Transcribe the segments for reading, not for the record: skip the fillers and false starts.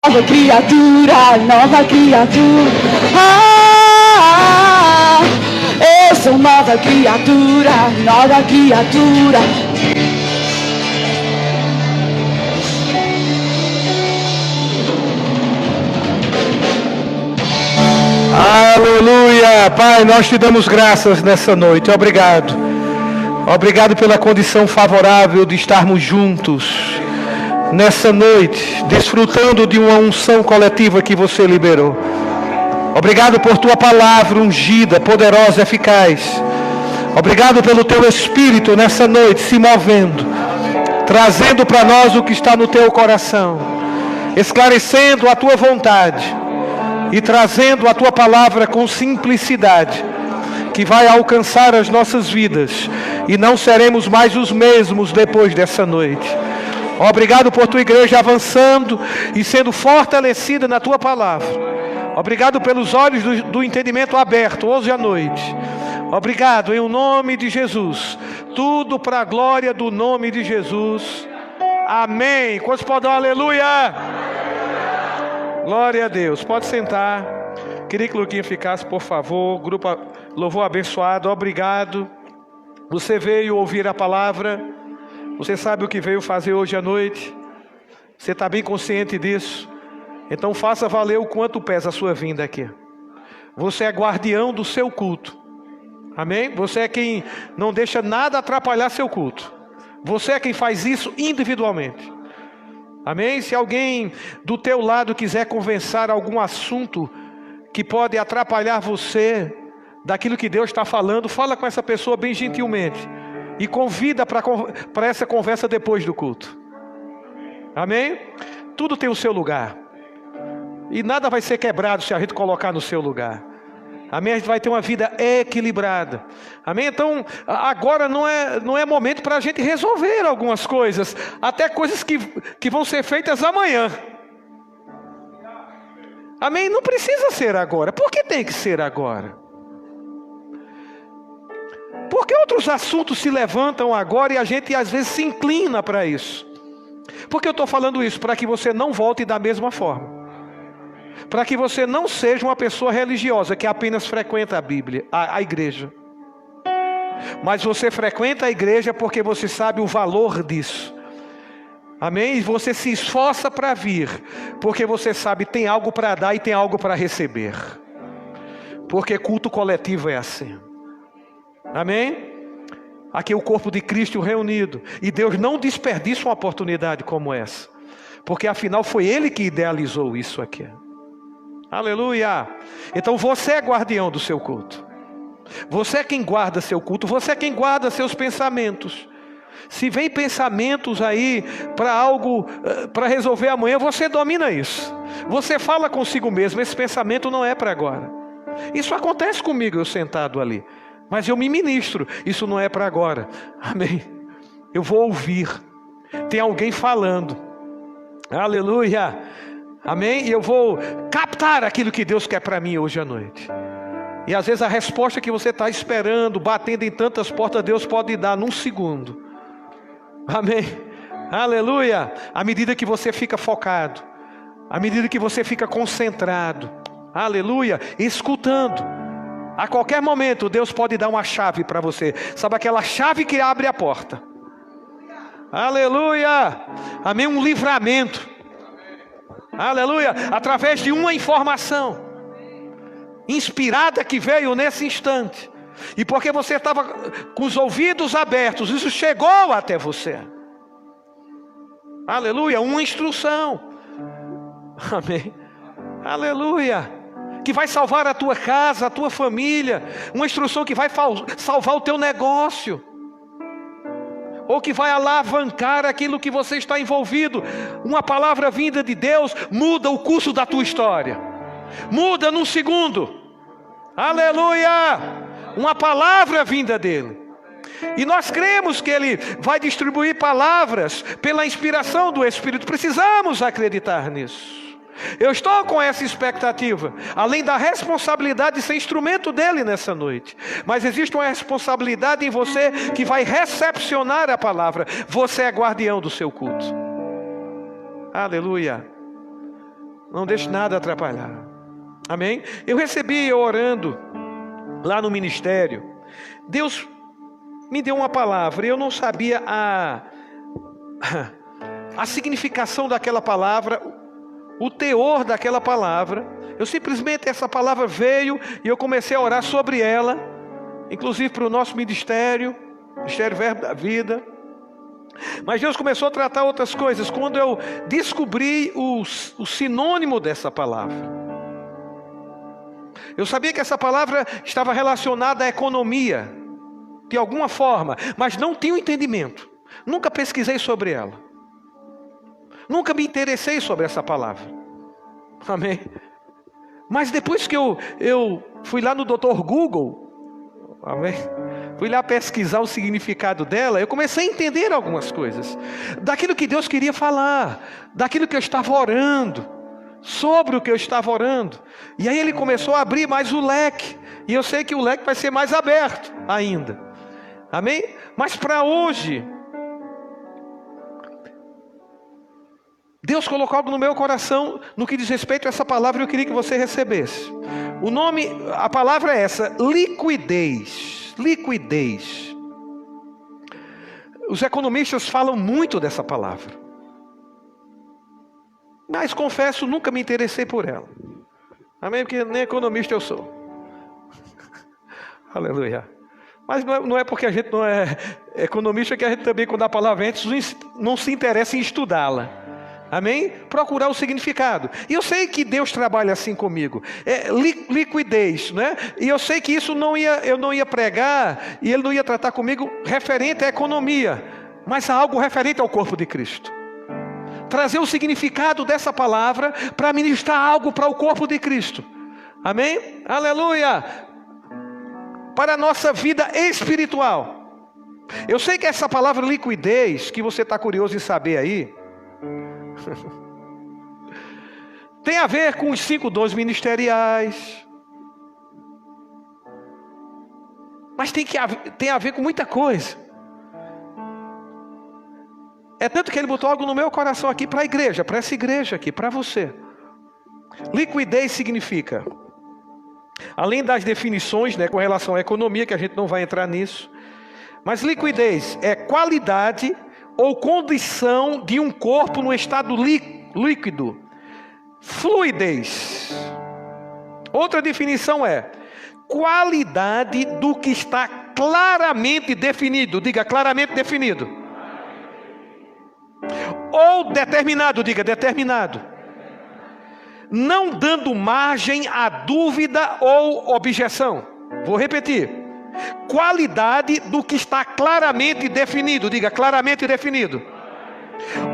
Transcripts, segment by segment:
Nova criatura, nova criatura. Eu sou nova criatura, nova criatura. Aleluia! Pai, nós te damos graças nessa noite. Obrigado. Obrigado pela condição favorável de estarmos juntos nessa noite, desfrutando de uma unção coletiva que você liberou. Obrigado por tua palavra ungida, poderosa, eficaz. Obrigado pelo teu Espírito nessa noite se movendo, trazendo para nós o que está no teu coração, esclarecendo a tua vontade e trazendo a tua palavra com simplicidade, que vai alcançar as nossas vidas e não seremos mais os mesmos depois dessa noite. Obrigado por tua igreja avançando e sendo fortalecida na tua palavra. Obrigado pelos olhos do entendimento aberto hoje à noite. Obrigado em o nome de Jesus. Tudo para a glória do nome de Jesus. Amém. Quantos podem dar aleluia? Glória a Deus. Pode sentar. Queria que o Luquinha ficasse, por favor. Grupo louvor abençoado. Obrigado. Você veio ouvir a palavra. Você sabe o que veio fazer hoje à noite. Você está bem consciente disso. Então faça valer o quanto pesa a sua vinda aqui. Você é guardião do seu culto. Amém? Você é quem não deixa nada atrapalhar seu culto. Você é quem faz isso individualmente. Amém? Se alguém do teu lado quiser conversar algum assunto que pode atrapalhar você daquilo que Deus está falando, fala com essa pessoa bem gentilmente e convida para essa conversa depois do culto. Amém? Tudo tem o seu lugar e nada vai ser quebrado se a gente colocar no seu lugar. Amém? A gente vai ter uma vida equilibrada. Amém? Então, agora não é momento para a gente resolver algumas coisas. Até coisas que vão ser feitas amanhã. Amém? Não precisa ser agora. Por que tem que ser agora? Porque outros assuntos se levantam agora e a gente às vezes se inclina para isso. Por que eu estou falando isso? Para que você não volte da mesma forma. Para que você não seja uma pessoa religiosa que apenas frequenta a Bíblia, a igreja. Mas você frequenta a igreja porque você sabe o valor disso. Amém? E você se esforça para vir, porque você sabe tem algo para dar e tem algo para receber. Porque culto coletivo é assim. Amém? Aqui é o corpo de Cristo reunido. E Deus não desperdiça uma oportunidade como essa. Porque afinal foi Ele que idealizou isso aqui. Aleluia! Então você é guardião do seu culto. Você é quem guarda seu culto. Você é quem guarda seus pensamentos. Se vem pensamentos aí para algo, para resolver amanhã, você domina isso. Você fala consigo mesmo, esse pensamento não é para agora. Isso acontece comigo, eu sentado ali. Mas eu me ministro, isso não é para agora. Amém. Eu vou ouvir. Tem alguém falando. Aleluia. Amém? E eu vou captar aquilo que Deus quer para mim hoje à noite. E às vezes a resposta que você está esperando, batendo em tantas portas, Deus pode dar num segundo. Amém? Aleluia. À medida que você fica focado, à medida que você fica concentrado, aleluia, escutando. A qualquer momento Deus pode dar uma chave para você. Sabe aquela chave que abre a porta? Aleluia. Amém? Um livramento. Aleluia, através de uma informação inspirada que veio nesse instante. E porque você estava com os ouvidos abertos, isso chegou até você. Aleluia, uma instrução. Amém. Aleluia. Que vai salvar a tua casa, a tua família. Uma instrução que vai salvar o teu negócio. Ou que vai alavancar aquilo que você está envolvido. Uma palavra vinda de Deus muda o curso da tua história. Muda num segundo. Aleluia! Uma palavra vinda dele. E nós cremos que ele vai distribuir palavras pela inspiração do Espírito. Precisamos acreditar nisso. Eu estou com essa expectativa, além da responsabilidade de ser instrumento dele nessa noite. Mas existe uma responsabilidade em você que vai recepcionar a palavra. Você é guardião do seu culto. Aleluia. Não deixe nada atrapalhar. Amém? Eu recebi orando lá no ministério. Deus me deu uma palavra e eu não sabia a significação daquela palavra, o teor daquela palavra. Eu simplesmente, essa palavra veio e eu comecei a orar sobre ela, inclusive para o nosso ministério, Ministério Verbo da Vida. Mas Deus começou a tratar outras coisas quando eu descobri o sinônimo dessa palavra. Eu sabia que essa palavra estava relacionada à economia, de alguma forma, mas não tinha o entendimento. Nunca pesquisei sobre ela. Nunca me interessei sobre essa palavra. Amém? Mas depois que eu fui lá no Dr. Google, amém? Fui lá pesquisar o significado dela, eu comecei a entender algumas coisas. Daquilo que Deus queria falar, daquilo que eu estava orando, sobre o que eu estava orando. E aí ele começou a abrir mais o leque. E eu sei que o leque vai ser mais aberto ainda. Amém? Mas para hoje, Deus colocou algo no meu coração no que diz respeito a essa palavra, eu queria que você recebesse. O nome, a palavra é essa: liquidez. Liquidez. Os economistas falam muito dessa palavra, mas confesso, nunca me interessei por ela. Amém? Porque nem economista eu sou. Aleluia. Mas não é porque a gente não é economista que a gente também, quando a palavra entra, não se interessa em estudá-la. Amém? Procurar o significado. E eu sei que Deus trabalha assim comigo. Liquidez, né? E eu sei que isso eu não ia pregar, e Ele não ia tratar comigo referente à economia, mas algo referente ao corpo de Cristo. Trazer o significado dessa palavra para ministrar algo para o corpo de Cristo. Amém? Aleluia! Para a nossa vida espiritual. Eu sei que essa palavra liquidez, que você está curioso em saber aí, tem a ver com os 5 dons ministeriais, mas tem a ver com muita coisa. É tanto que Ele botou algo no meu coração aqui para a igreja, para essa igreja aqui, para você. Liquidez significa, além das definições, né, com relação à economia, que a gente não vai entrar nisso, mas liquidez é qualidade ou condição de um corpo no estado líquido. Fluidez. Outra definição é qualidade do que está claramente definido. Diga, claramente definido. Ou determinado, diga, determinado. Não dando margem a dúvida ou objeção. Vou repetir. Qualidade do que está claramente definido. Diga, claramente definido.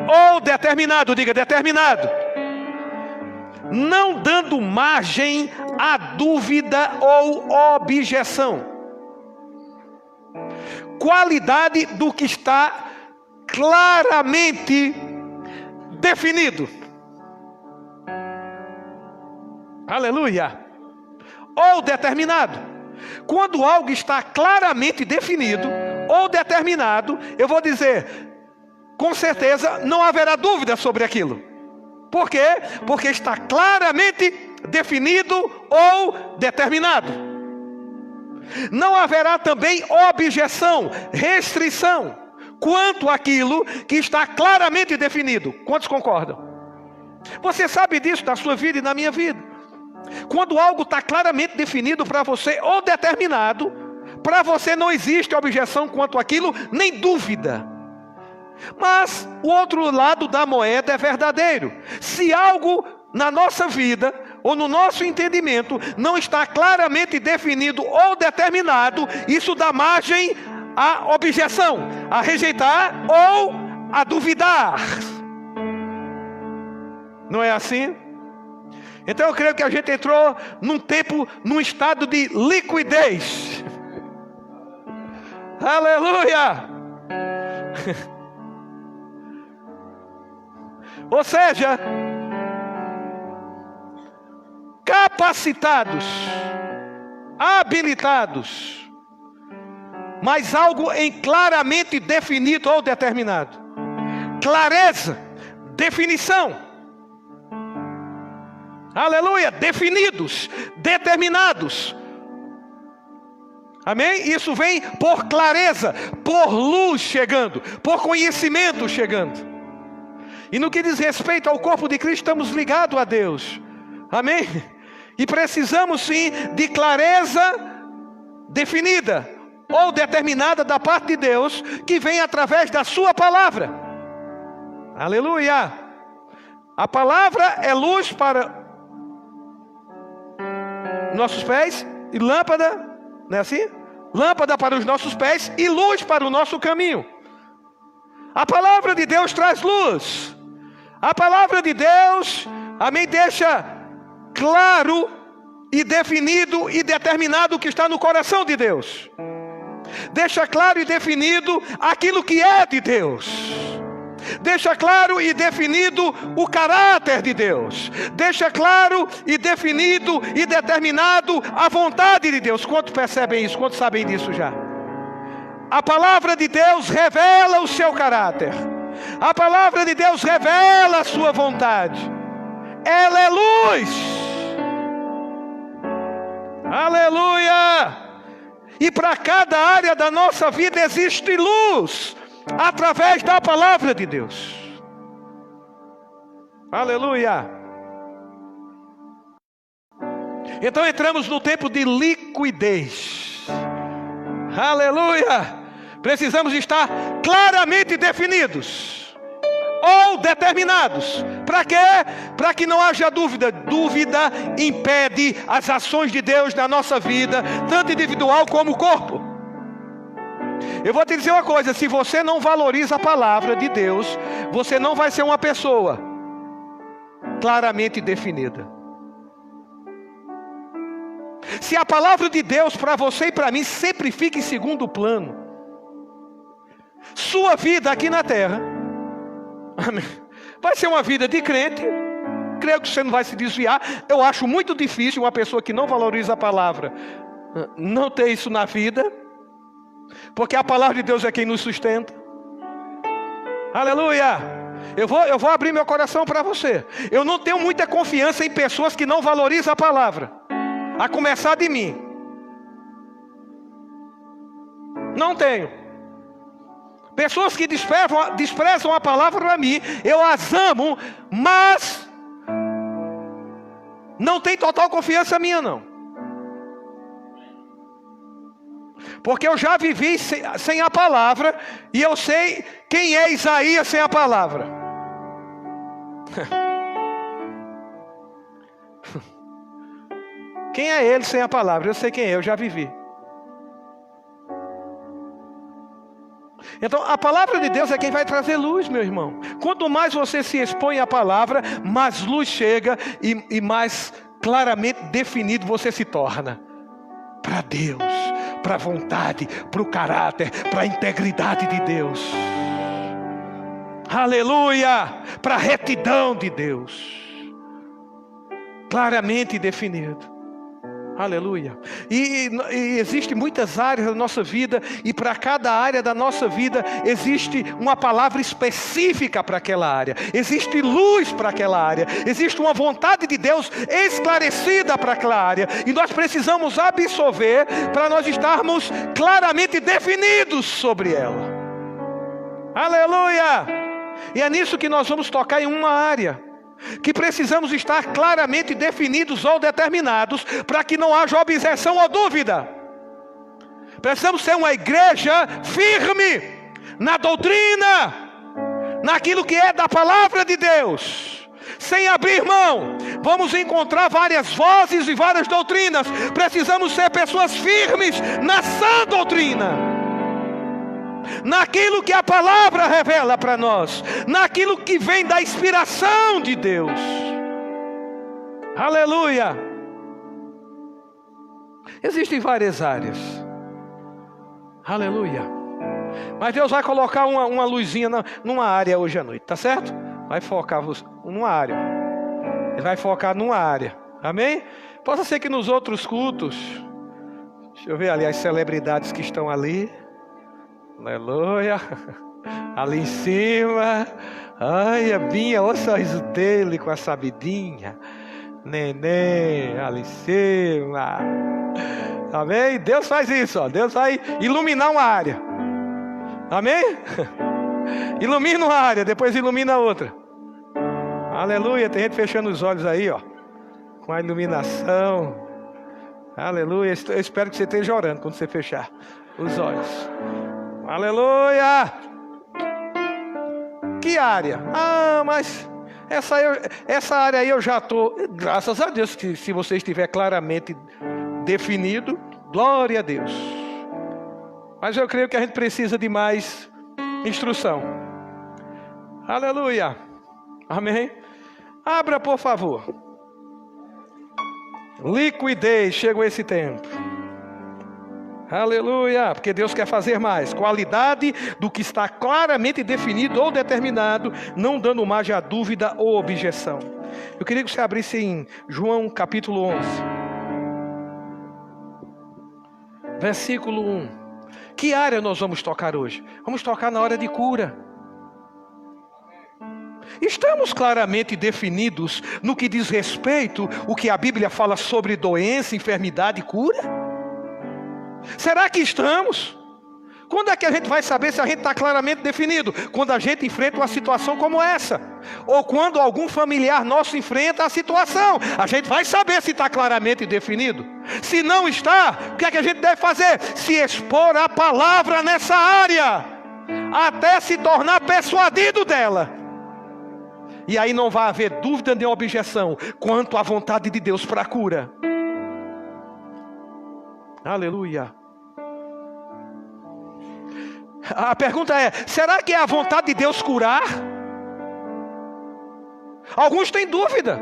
Ou determinado, diga, determinado. Não dando margem a dúvida ou objeção. Qualidade do que está claramente definido. Aleluia. Ou determinado. Quando algo está claramente definido ou determinado, eu vou dizer, com certeza não haverá dúvida sobre aquilo. Por quê? Porque está claramente definido ou determinado. Não haverá também objeção, restrição, quanto àquilo que está claramente definido. Quantos concordam? Você sabe disso na sua vida e na minha vida. Quando algo está claramente definido para você ou determinado, para você não existe objeção quanto àquilo, nem dúvida. Mas o outro lado da moeda é verdadeiro. Se algo na nossa vida ou no nosso entendimento não está claramente definido ou determinado, isso dá margem à objeção, a rejeitar ou a duvidar. Não é assim? Então eu creio que a gente entrou num estado de liquidez. Aleluia! Ou seja, capacitados, habilitados, mas algo em claramente definido ou determinado. Clareza, definição. Aleluia, definidos, determinados. Amém? Isso vem por clareza, por luz chegando, por conhecimento chegando. E no que diz respeito ao corpo de Cristo, estamos ligados a Deus. Amém? E precisamos sim de clareza definida ou determinada da parte de Deus, que vem através da sua palavra. Aleluia. A palavra é luz para nossos pés e lâmpada, não é assim? Lâmpada para os nossos pés e luz para o nosso caminho. A palavra de Deus traz luz. A palavra de Deus, amém, deixa claro e definido e determinado o que está no coração de Deus. Deixa claro e definido aquilo que é de Deus. Deixa claro e definido o caráter de Deus. Deixa claro e definido e determinado a vontade de Deus. Quantos percebem isso? Quantos sabem disso já? A palavra de Deus revela o seu caráter. A palavra de Deus revela a sua vontade. Ela é luz. Aleluia! E para cada área da nossa vida existe luz, através da palavra de Deus. Aleluia! Então entramos no tempo de liquidez. Aleluia! Precisamos estar claramente definidos ou determinados. Para quê? Para que não haja dúvida. Dúvida impede as ações de Deus na nossa vida, tanto individual como corpo. Eu vou te dizer uma coisa: se você não valoriza a palavra de Deus, você não vai ser uma pessoa claramente definida. Se a palavra de Deus para você e para mim sempre fica em segundo plano, sua vida aqui na terra vai ser uma vida de crente. Creio que você não vai se desviar. Eu acho muito difícil uma pessoa que não valoriza a palavra não ter isso na vida, porque a palavra de Deus é quem nos sustenta. Aleluia! Eu vou abrir meu coração para você. Eu não tenho muita confiança em pessoas que não valorizam a palavra, a começar de mim. Não tenho. Pessoas que desprezam a palavra para mim, eu as amo, mas não tem total confiança minha não. Porque eu já vivi sem a palavra, e eu sei quem é Isaías sem a palavra. Quem é ele sem a palavra? Eu sei quem é, eu já vivi. Então a palavra de Deus é quem vai trazer luz, meu irmão. Quanto mais você se expõe à palavra, mais luz chega e mais claramente definido você se torna. Para Deus, para a vontade, para o caráter, para a integridade de Deus. Aleluia! Para a retidão de Deus. Claramente definido. Aleluia. E existem muitas áreas da nossa vida, e para cada área da nossa vida existe uma palavra específica para aquela área. Existe luz para aquela área. Existe uma vontade de Deus esclarecida para aquela área. E nós precisamos absorver para nós estarmos claramente definidos sobre ela. Aleluia. E é nisso que nós vamos tocar em uma área, que precisamos estar claramente definidos ou determinados, para que não haja objeção ou dúvida. Precisamos ser uma igreja firme na doutrina, naquilo que é da palavra de Deus, sem abrir mão. Vamos encontrar várias vozes e várias doutrinas. Precisamos ser pessoas firmes na sã doutrina, naquilo que a palavra revela para nós, naquilo que vem da inspiração de Deus. Aleluia! Existem várias áreas. Aleluia! Mas Deus vai colocar uma luzinha numa área hoje à noite, tá certo? Vai focar numa área. Ele vai focar numa área. Amém? Possa ser que nos outros cultos, deixa eu ver ali as celebridades que estão ali. Aleluia, ali em cima, ai a Binha, olha o sorriso dele com a sabidinha, Neném, Aliceu. Amém? Deus faz isso, ó. Deus vai iluminar uma área. Amém? Ilumina uma área, depois ilumina outra. Aleluia, tem gente fechando os olhos aí, ó, com a iluminação. Aleluia, eu espero que você esteja orando quando você fechar os olhos. Aleluia. Que área? Mas essa área aí eu já estou, graças a Deus, que se você estiver claramente definido, glória a Deus. Mas eu creio que a gente precisa de mais instrução. Aleluia. Amém. Abra, por favor. Liquidez, chegou esse tempo. Aleluia, porque Deus quer fazer mais. Qualidade do que está claramente definido ou determinado, não dando margem a dúvida ou objeção. Eu queria que você abrisse em João capítulo 11. Versículo 1. Que área nós vamos tocar hoje? Vamos tocar na hora de cura. Estamos claramente definidos no que diz respeito o que a Bíblia fala sobre doença, enfermidade e cura? Será que estamos? Quando é que a gente vai saber se a gente está claramente definido? Quando a gente enfrenta uma situação como essa. Ou quando algum familiar nosso enfrenta a situação. A gente vai saber se está claramente definido. Se não está, o que é que a gente deve fazer? Se expor a palavra nessa área. Até se tornar persuadido dela. E aí não vai haver dúvida nem objeção quanto à vontade de Deus para a cura. Aleluia. A pergunta é: será que é a vontade de Deus curar? Alguns têm dúvida,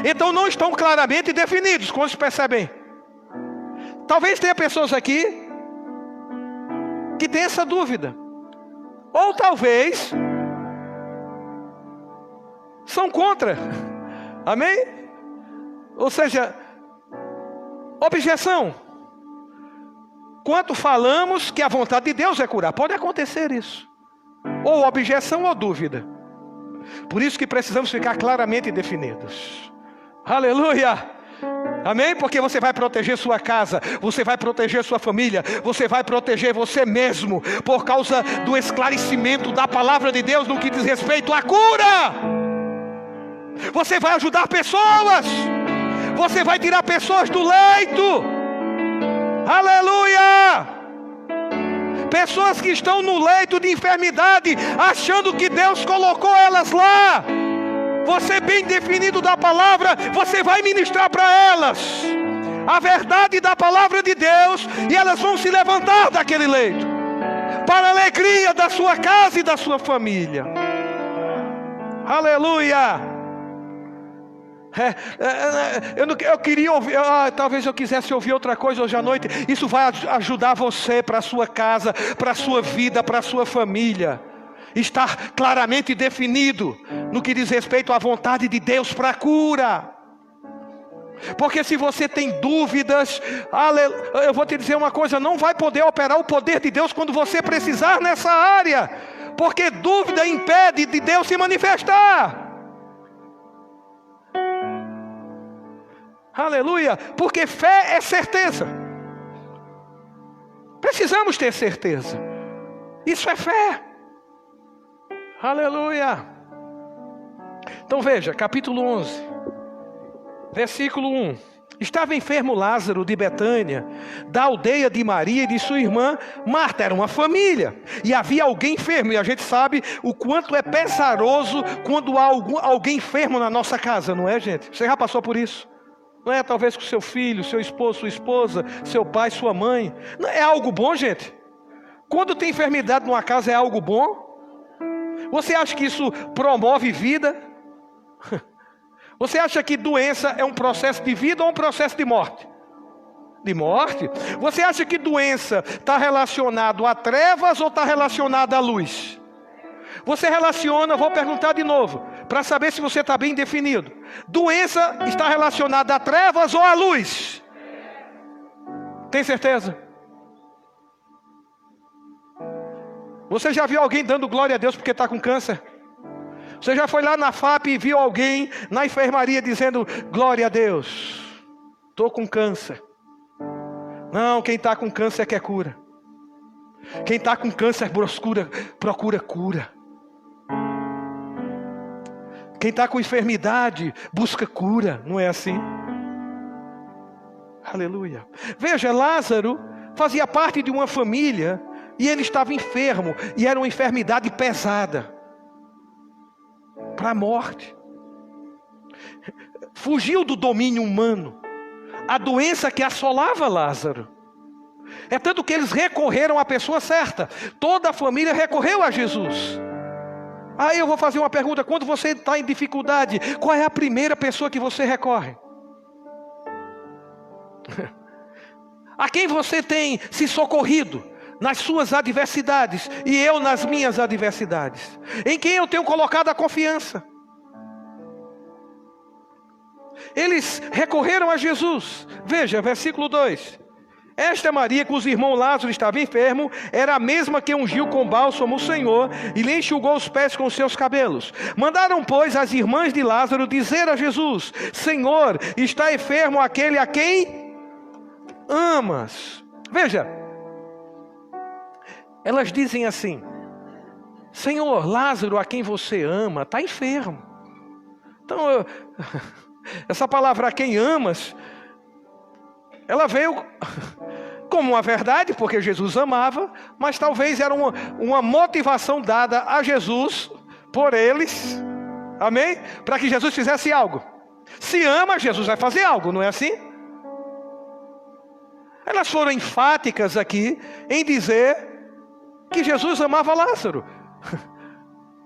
então não estão claramente definidos. Quando se percebem? Talvez tenha pessoas aqui que têm essa dúvida. Ou talvez são contra. Amém? Ou seja, objeção. Quanto falamos que a vontade de Deus é curar, pode acontecer isso. Ou objeção ou dúvida. Por isso que precisamos ficar claramente definidos. Aleluia! Amém? Porque você vai proteger sua casa, você vai proteger sua família, você vai proteger você mesmo, por causa do esclarecimento da palavra de Deus no que diz respeito à cura. Você vai ajudar pessoas, você vai tirar pessoas do leito. Aleluia! Pessoas que estão no leito de enfermidade, achando que Deus colocou elas lá. Você bem definido da palavra, você vai ministrar para elas a verdade da palavra de Deus, e elas vão se levantar daquele leito, para a alegria da sua casa e da sua família. Aleluia! Eu queria ouvir, talvez eu quisesse ouvir outra coisa hoje à noite. Isso vai ajudar você para a sua casa, para a sua vida, para a sua família. Estar claramente definido no que diz respeito à vontade de Deus para a cura. Porque se você tem dúvidas, eu vou te dizer uma coisa: não vai poder operar o poder de Deus quando você precisar nessa área. Porque dúvida impede de Deus se manifestar. Aleluia, porque fé é certeza. Precisamos ter certeza. Isso é fé. Aleluia. Então veja, capítulo 11, versículo 1. Estava enfermo Lázaro de Betânia, da aldeia de Maria e de sua irmã Marta. Era uma família, e havia alguém enfermo. E a gente sabe o quanto é pesaroso quando há alguém enfermo na nossa casa, não é, gente? Você já passou por isso? Não é? Talvez com seu filho, seu esposo, sua esposa, seu pai, sua mãe. Não é algo bom, gente? Quando tem enfermidade numa casa, é algo bom? Você acha que isso promove vida? Você acha que doença é um processo de vida ou um processo de morte? De morte. Você acha que doença está relacionado a trevas ou está relacionado à luz? Você relaciona, vou perguntar de novo, para saber se você está bem definido. Doença está relacionada a trevas ou à luz? Tem certeza? Você já viu alguém dando glória a Deus porque está com câncer? Você já foi lá na FAP e viu alguém na enfermaria dizendo: glória a Deus, estou com câncer. Não, quem está com câncer quer cura. Quem está com câncer procura cura. Quem está com enfermidade busca cura, não é assim? Aleluia. Veja, Lázaro fazia parte de uma família e ele estava enfermo, e era uma enfermidade pesada para a morte. Fugiu do domínio humano a doença que assolava Lázaro. É tanto que eles recorreram à pessoa certa. Toda a família recorreu a Jesus. Aí eu vou fazer uma pergunta: quando você está em dificuldade, qual é a primeira pessoa que você recorre? A quem você tem se socorrido nas suas adversidades e eu nas minhas adversidades? Em quem eu tenho colocado a confiança? Eles recorreram a Jesus. Veja, versículo 2. Esta Maria, cujo irmão Lázaro estava enfermo, era a mesma que ungiu com bálsamo o Senhor e lhe enxugou os pés com os seus cabelos. Mandaram, pois, as irmãs de Lázaro dizer a Jesus: Senhor, está enfermo aquele a quem amas. Veja, elas dizem assim: Senhor, Lázaro a quem você ama está enfermo. Então, essa palavra "a quem amas", ela veio como uma verdade, porque Jesus amava, mas talvez era uma motivação dada a Jesus por eles, amém? Para que Jesus fizesse algo. Se ama, Jesus vai fazer algo, não é assim? Elas foram enfáticas aqui em dizer que Jesus amava Lázaro.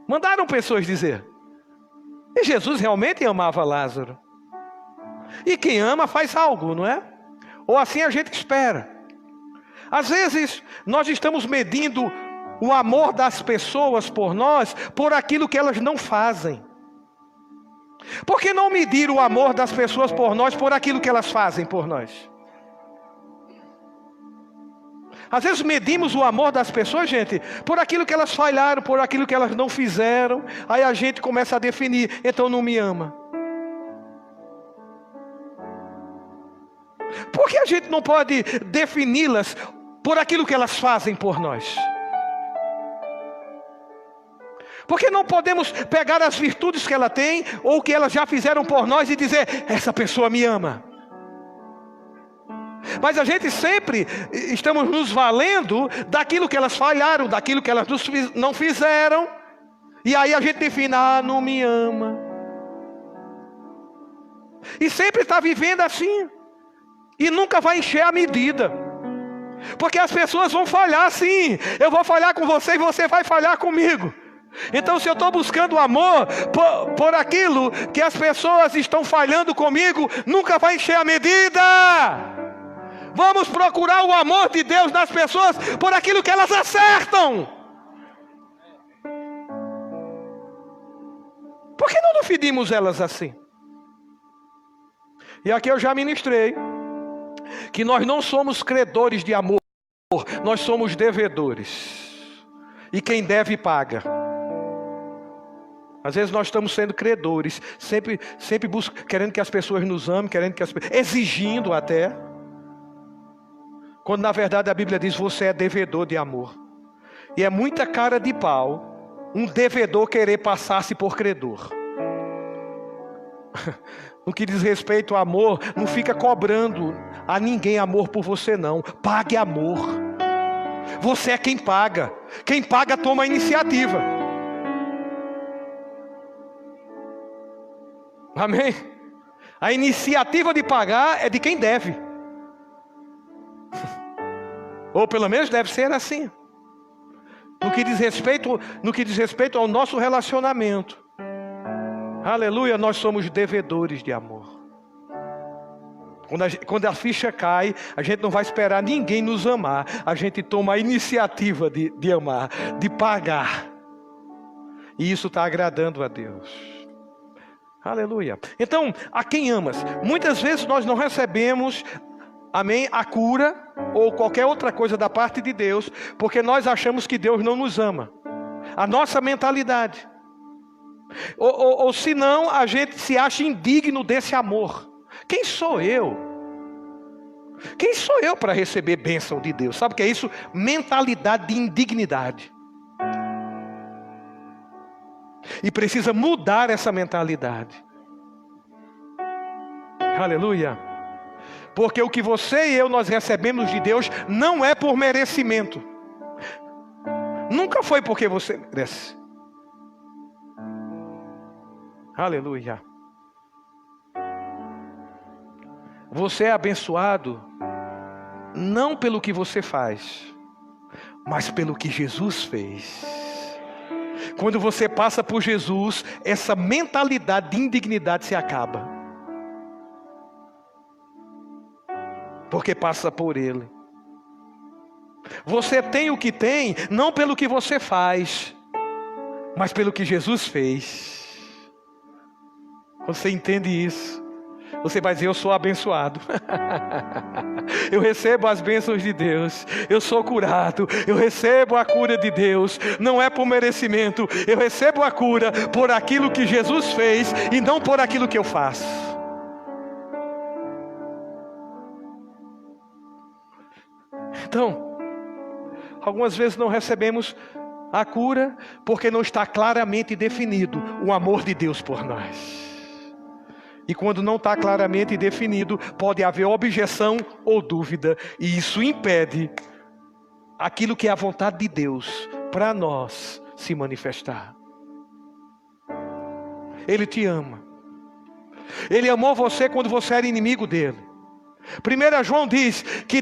Mandaram pessoas dizer. E Jesus realmente amava Lázaro. E quem ama faz algo, não é? Ou assim a gente espera. Às vezes nós estamos medindo o amor das pessoas por nós por aquilo que elas não fazem. Por que não medir o amor das pessoas por nós por aquilo que elas fazem por nós? Às vezes medimos o amor das pessoas, gente, por aquilo que elas falharam, por aquilo que elas não fizeram. Aí a gente começa a definir: então não me ama. Por que a gente não pode defini-las por aquilo que elas fazem por nós? Por que não podemos pegar as virtudes que ela tem ou que elas já fizeram por nós e dizer: essa pessoa me ama? Mas a gente sempre estamos nos valendo daquilo que elas falharam, daquilo que elas não fizeram. E aí a gente define: ah, não me ama. E sempre está vivendo assim. E nunca vai encher a medida. Porque as pessoas vão falhar sim. Eu vou falhar com você e você vai falhar comigo. Então, se eu estou buscando amor por aquilo que as pessoas estão falhando comigo, nunca vai encher a medida. Vamos procurar o amor de Deus nas pessoas por aquilo que elas acertam. Por que não definimos elas assim? E aqui eu já ministrei que nós não somos credores de amor, nós somos devedores. E quem deve paga. Às vezes nós estamos sendo credores, sempre querendo que as pessoas nos amem, exigindo até. Quando na verdade a Bíblia diz: você é devedor de amor. E é muita cara de pau um devedor querer passar-se por credor. No que diz respeito ao amor, não fica cobrando a ninguém amor por você não. Pague amor. Você é quem paga. Quem paga toma a iniciativa. Amém? A iniciativa de pagar é de quem deve. Ou pelo menos deve ser assim. No que diz respeito ao nosso relacionamento. Aleluia, nós somos devedores de amor. Quando a ficha cai, a gente não vai esperar ninguém nos amar. A gente toma a iniciativa de amar, de pagar. E isso está agradando a Deus. Aleluia. Então, a quem amas? Muitas vezes nós não recebemos, amém, a cura ou qualquer outra coisa da parte de Deus, porque nós achamos que Deus não nos ama. A nossa mentalidade. Ou se não, a gente se acha indigno desse amor. Quem sou eu? Quem sou eu para receber bênção de Deus? Sabe o que é isso? Mentalidade de indignidade. E precisa mudar essa mentalidade. Aleluia. Porque o que você e eu nós recebemos de Deus não é por merecimento. Nunca foi porque você merece. Aleluia. Você é abençoado não pelo que você faz, mas pelo que Jesus fez. Quando você passa por Jesus, essa mentalidade de indignidade se acaba. Porque passa por Ele. Você tem o que tem, não pelo que você faz, mas pelo que Jesus fez. Quando você entende isso, você vai dizer: eu sou abençoado. Eu recebo as bênçãos de Deus. Eu sou curado. Eu recebo a cura de Deus. Não é por merecimento. Eu recebo a cura por aquilo que Jesus fez e não por aquilo que eu faço. Então, algumas vezes não recebemos a cura porque não está claramente definido o amor de Deus por nós. E quando não está claramente definido, pode haver objeção ou dúvida. E isso impede aquilo que é a vontade de Deus para nós se manifestar. Ele te ama. Ele amou você quando você era inimigo dele. 1 João diz que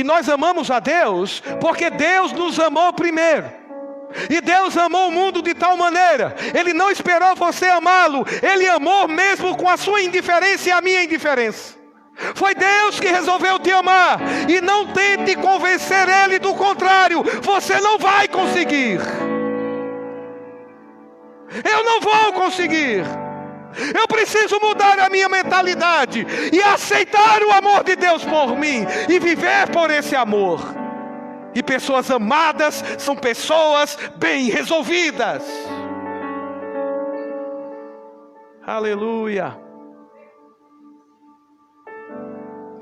nós amamos a Deus porque Deus nos amou primeiro. E Deus amou o mundo de tal maneira, Ele não esperou você amá-lo, Ele amou mesmo com a sua indiferença e a minha indiferença. Foi Deus que resolveu te amar. E não tente convencer Ele do contrário. Você não vai conseguir. Eu não vou conseguir. Eu preciso mudar a minha mentalidade e aceitar o amor de Deus por mim e viver por esse amor. E pessoas amadas são pessoas bem resolvidas. Aleluia.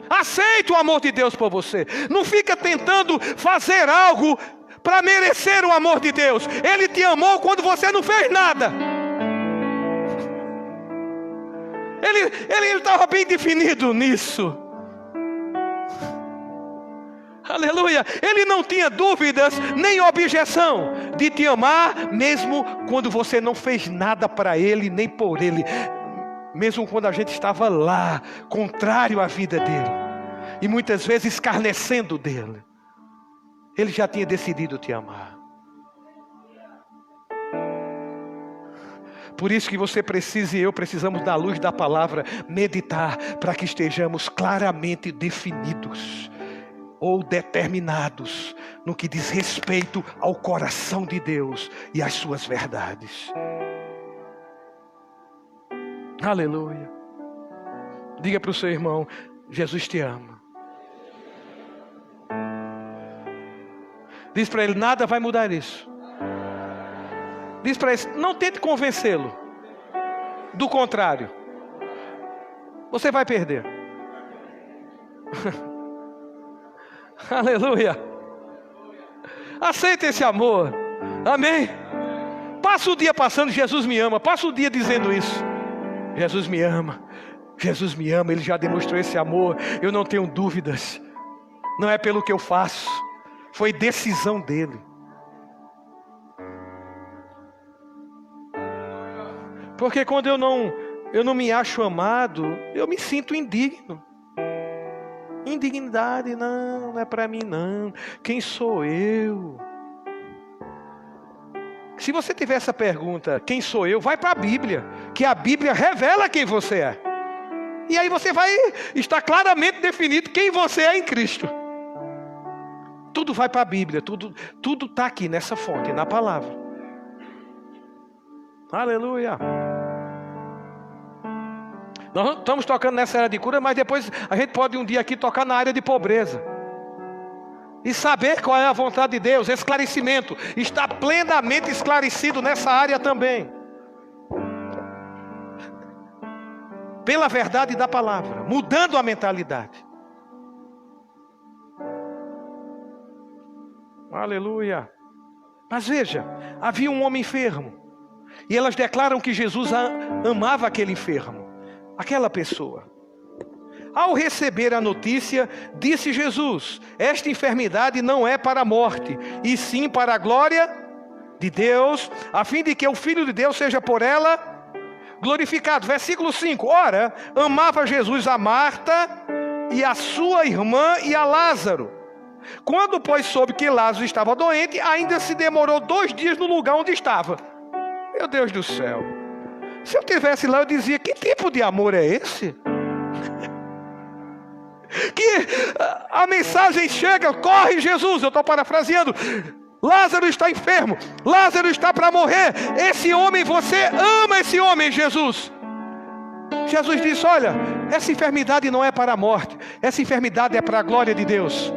Aceite o amor de Deus por você. Não fica tentando fazer algo para merecer o amor de Deus. Ele te amou quando você não fez nada. Ele estava bem definido nisso. Aleluia. Ele não tinha dúvidas nem objeção de te amar, mesmo quando você não fez nada para Ele, nem por Ele. Mesmo quando a gente estava lá, contrário à vida dele, e muitas vezes escarnecendo dele, Ele já tinha decidido te amar. Por isso que você precisa e eu precisamos da luz da palavra meditar, para que estejamos claramente definidos ou determinados no que diz respeito ao coração de Deus e às suas verdades. Aleluia. Diga para o seu irmão: Jesus te ama. Diz para ele: nada vai mudar isso. Diz para ele: não tente convencê-lo. Do contrário, você vai perder. Aleluia. Aceita esse amor. Amém. Passa o dia passando: Jesus me ama. Passa o dia dizendo isso: Jesus me ama. Jesus me ama. Ele já demonstrou esse amor. Eu não tenho dúvidas. Não é pelo que eu faço, foi decisão dele. Porque quando eu não me acho amado, eu me sinto indigno. Indignidade, não é para mim não. Quem sou eu? Se você tiver essa pergunta, quem sou eu? Vai para a Bíblia, que a Bíblia revela quem você é. E aí você vai estar claramente definido quem você é em Cristo. Tudo vai para a Bíblia, tudo está aqui nessa fonte, na palavra. Aleluia. Nós estamos tocando nessa área de cura, mas depois a gente pode um dia aqui tocar na área de pobreza. e saber qual é a vontade de Deus, esclarecimento, está plenamente esclarecido nessa área também. Pela verdade da palavra, mudando a mentalidade. Aleluia. Mas veja, havia um homem enfermo, e elas declaram que Jesus amava aquele enfermo, aquela pessoa. Ao receber a notícia, disse Jesus: esta enfermidade não é para a morte, e sim para a glória de Deus, a fim de que o Filho de Deus seja por ela glorificado. Versículo 5. Ora, amava Jesus a Marta e a sua irmã e a Lázaro. Quando, pois, soube que Lázaro estava doente, ainda se demorou 2 dias no lugar onde estava. Meu Deus do céu. Se eu estivesse lá, eu dizia: que tipo de amor é esse? Que a mensagem chega: corre Jesus, eu estou parafraseando, Lázaro está enfermo, Lázaro está para morrer, esse homem, você ama esse homem, Jesus. Jesus disse: olha, essa enfermidade não é para a morte, essa enfermidade é para a glória de Deus,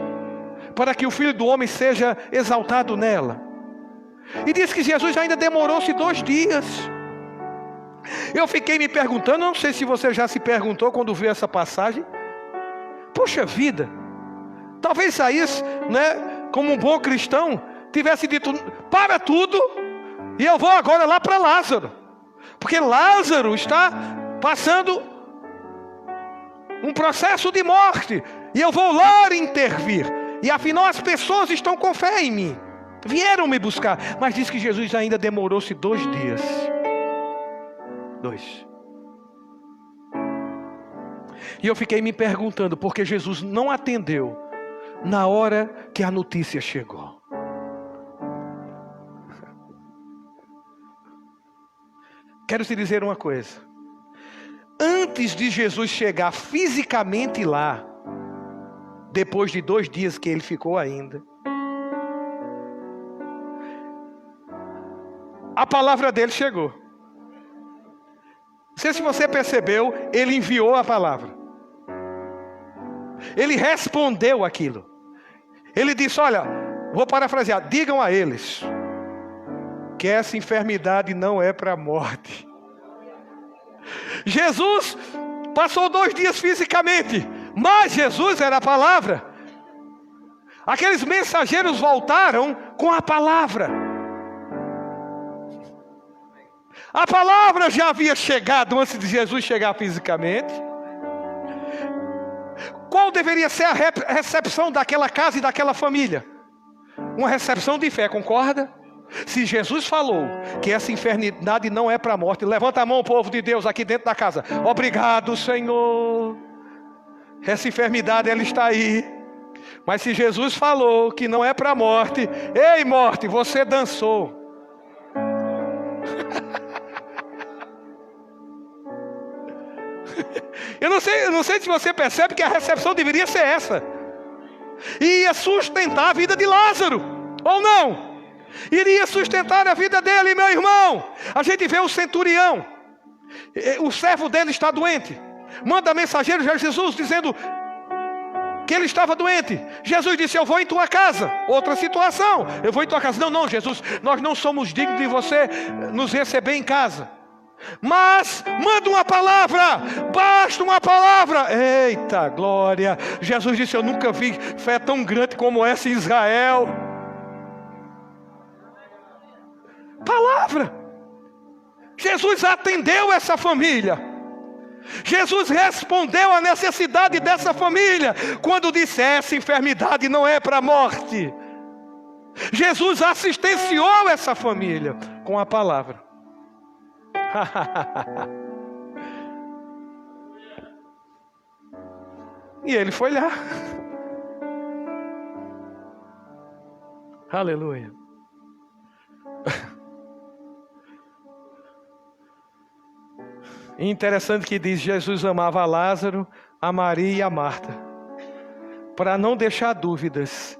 para que o Filho do Homem seja exaltado nela. E diz que Jesus ainda demorou-se 2 dias. Eu fiquei me perguntando, não sei se você já se perguntou quando viu essa passagem: puxa vida, talvez Isaías, né, como um bom cristão, tivesse dito: para tudo, e eu vou agora lá para Lázaro, porque Lázaro está passando um processo de morte, e eu vou lá intervir, e afinal as pessoas estão com fé em mim, vieram me buscar. Mas diz que Jesus ainda demorou-se 2 dias. 2. E eu fiquei me perguntando, porque Jesus não atendeu na hora que a notícia chegou. Quero te dizer uma coisa: antes de Jesus chegar fisicamente lá, depois de 2 dias que ele ficou ainda, a palavra dele chegou. Não sei se você percebeu, ele enviou a palavra. Ele respondeu aquilo. Ele disse: olha, vou parafrasear, digam a eles que essa enfermidade não é para a morte. Jesus passou 2 dias fisicamente, mas Jesus era a palavra. Aqueles mensageiros voltaram com a palavra. A palavra já havia chegado antes de Jesus chegar fisicamente. Qual deveria ser a recepção daquela casa e daquela família? Uma recepção de fé, concorda? Se Jesus falou que essa enfermidade não é para a morte, levanta a mão, povo de Deus, aqui dentro da casa. Obrigado, Senhor. Essa enfermidade, ela está aí. Mas se Jesus falou que não é para a morte, ei morte, você dançou. Eu não sei se você percebe que a recepção deveria ser essa. Ia sustentar a vida de Lázaro, ou não? Iria sustentar a vida dele, meu irmão. A gente vê o centurião, o servo dele está doente, manda mensageiros a Jesus dizendo que ele estava doente. Jesus disse: eu vou em tua casa. Outra situação: eu vou em tua casa. Não, Jesus, nós não somos dignos de você nos receber em casa, mas manda uma palavra, basta uma palavra. Eita glória! Jesus disse: eu nunca vi fé tão grande como essa em Israel. Palavra. Jesus atendeu essa família. Jesus respondeu à necessidade dessa família quando disse: essa enfermidade não é para a morte. Jesus assistenciou essa família com a palavra. E ele foi lá. Aleluia. E interessante que diz: Jesus amava a Lázaro, a Maria e a Marta, para não deixar dúvidas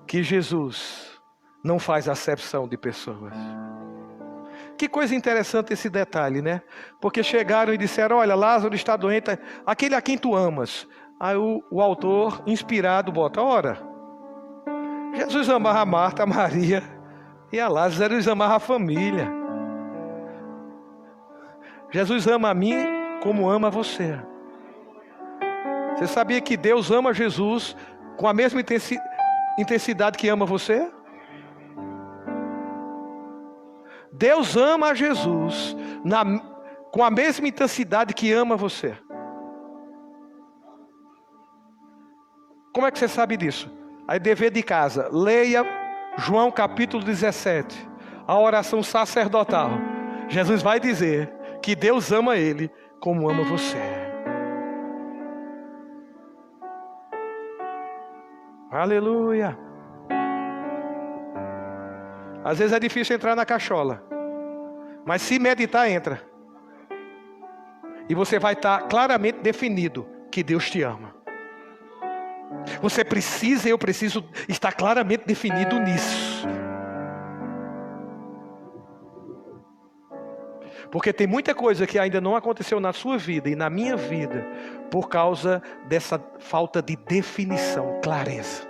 que Jesus não faz acepção de pessoas. Que coisa interessante esse detalhe, né? Porque chegaram e disseram: olha, Lázaro está doente, aquele a quem tu amas. Aí o autor, inspirado, bota: ora, Jesus amava a Marta, a Maria e a Lázaro. Jesus amava a família. Jesus ama a mim como ama você. Você sabia que Deus ama Jesus com a mesma intensidade que ama você? Deus ama a Jesus com a mesma intensidade que ama você. Como é que você sabe disso? Aí, dever de casa, leia João capítulo 17, a oração sacerdotal. Jesus vai dizer que Deus ama ele como ama você. Aleluia. Às vezes é difícil entrar na cachola, mas se meditar, entra. E você vai estar claramente definido que Deus te ama. Você precisa, eu preciso estar claramente definido nisso. Porque tem muita coisa que ainda não aconteceu na sua vida e na minha vida por causa dessa falta de definição, clareza,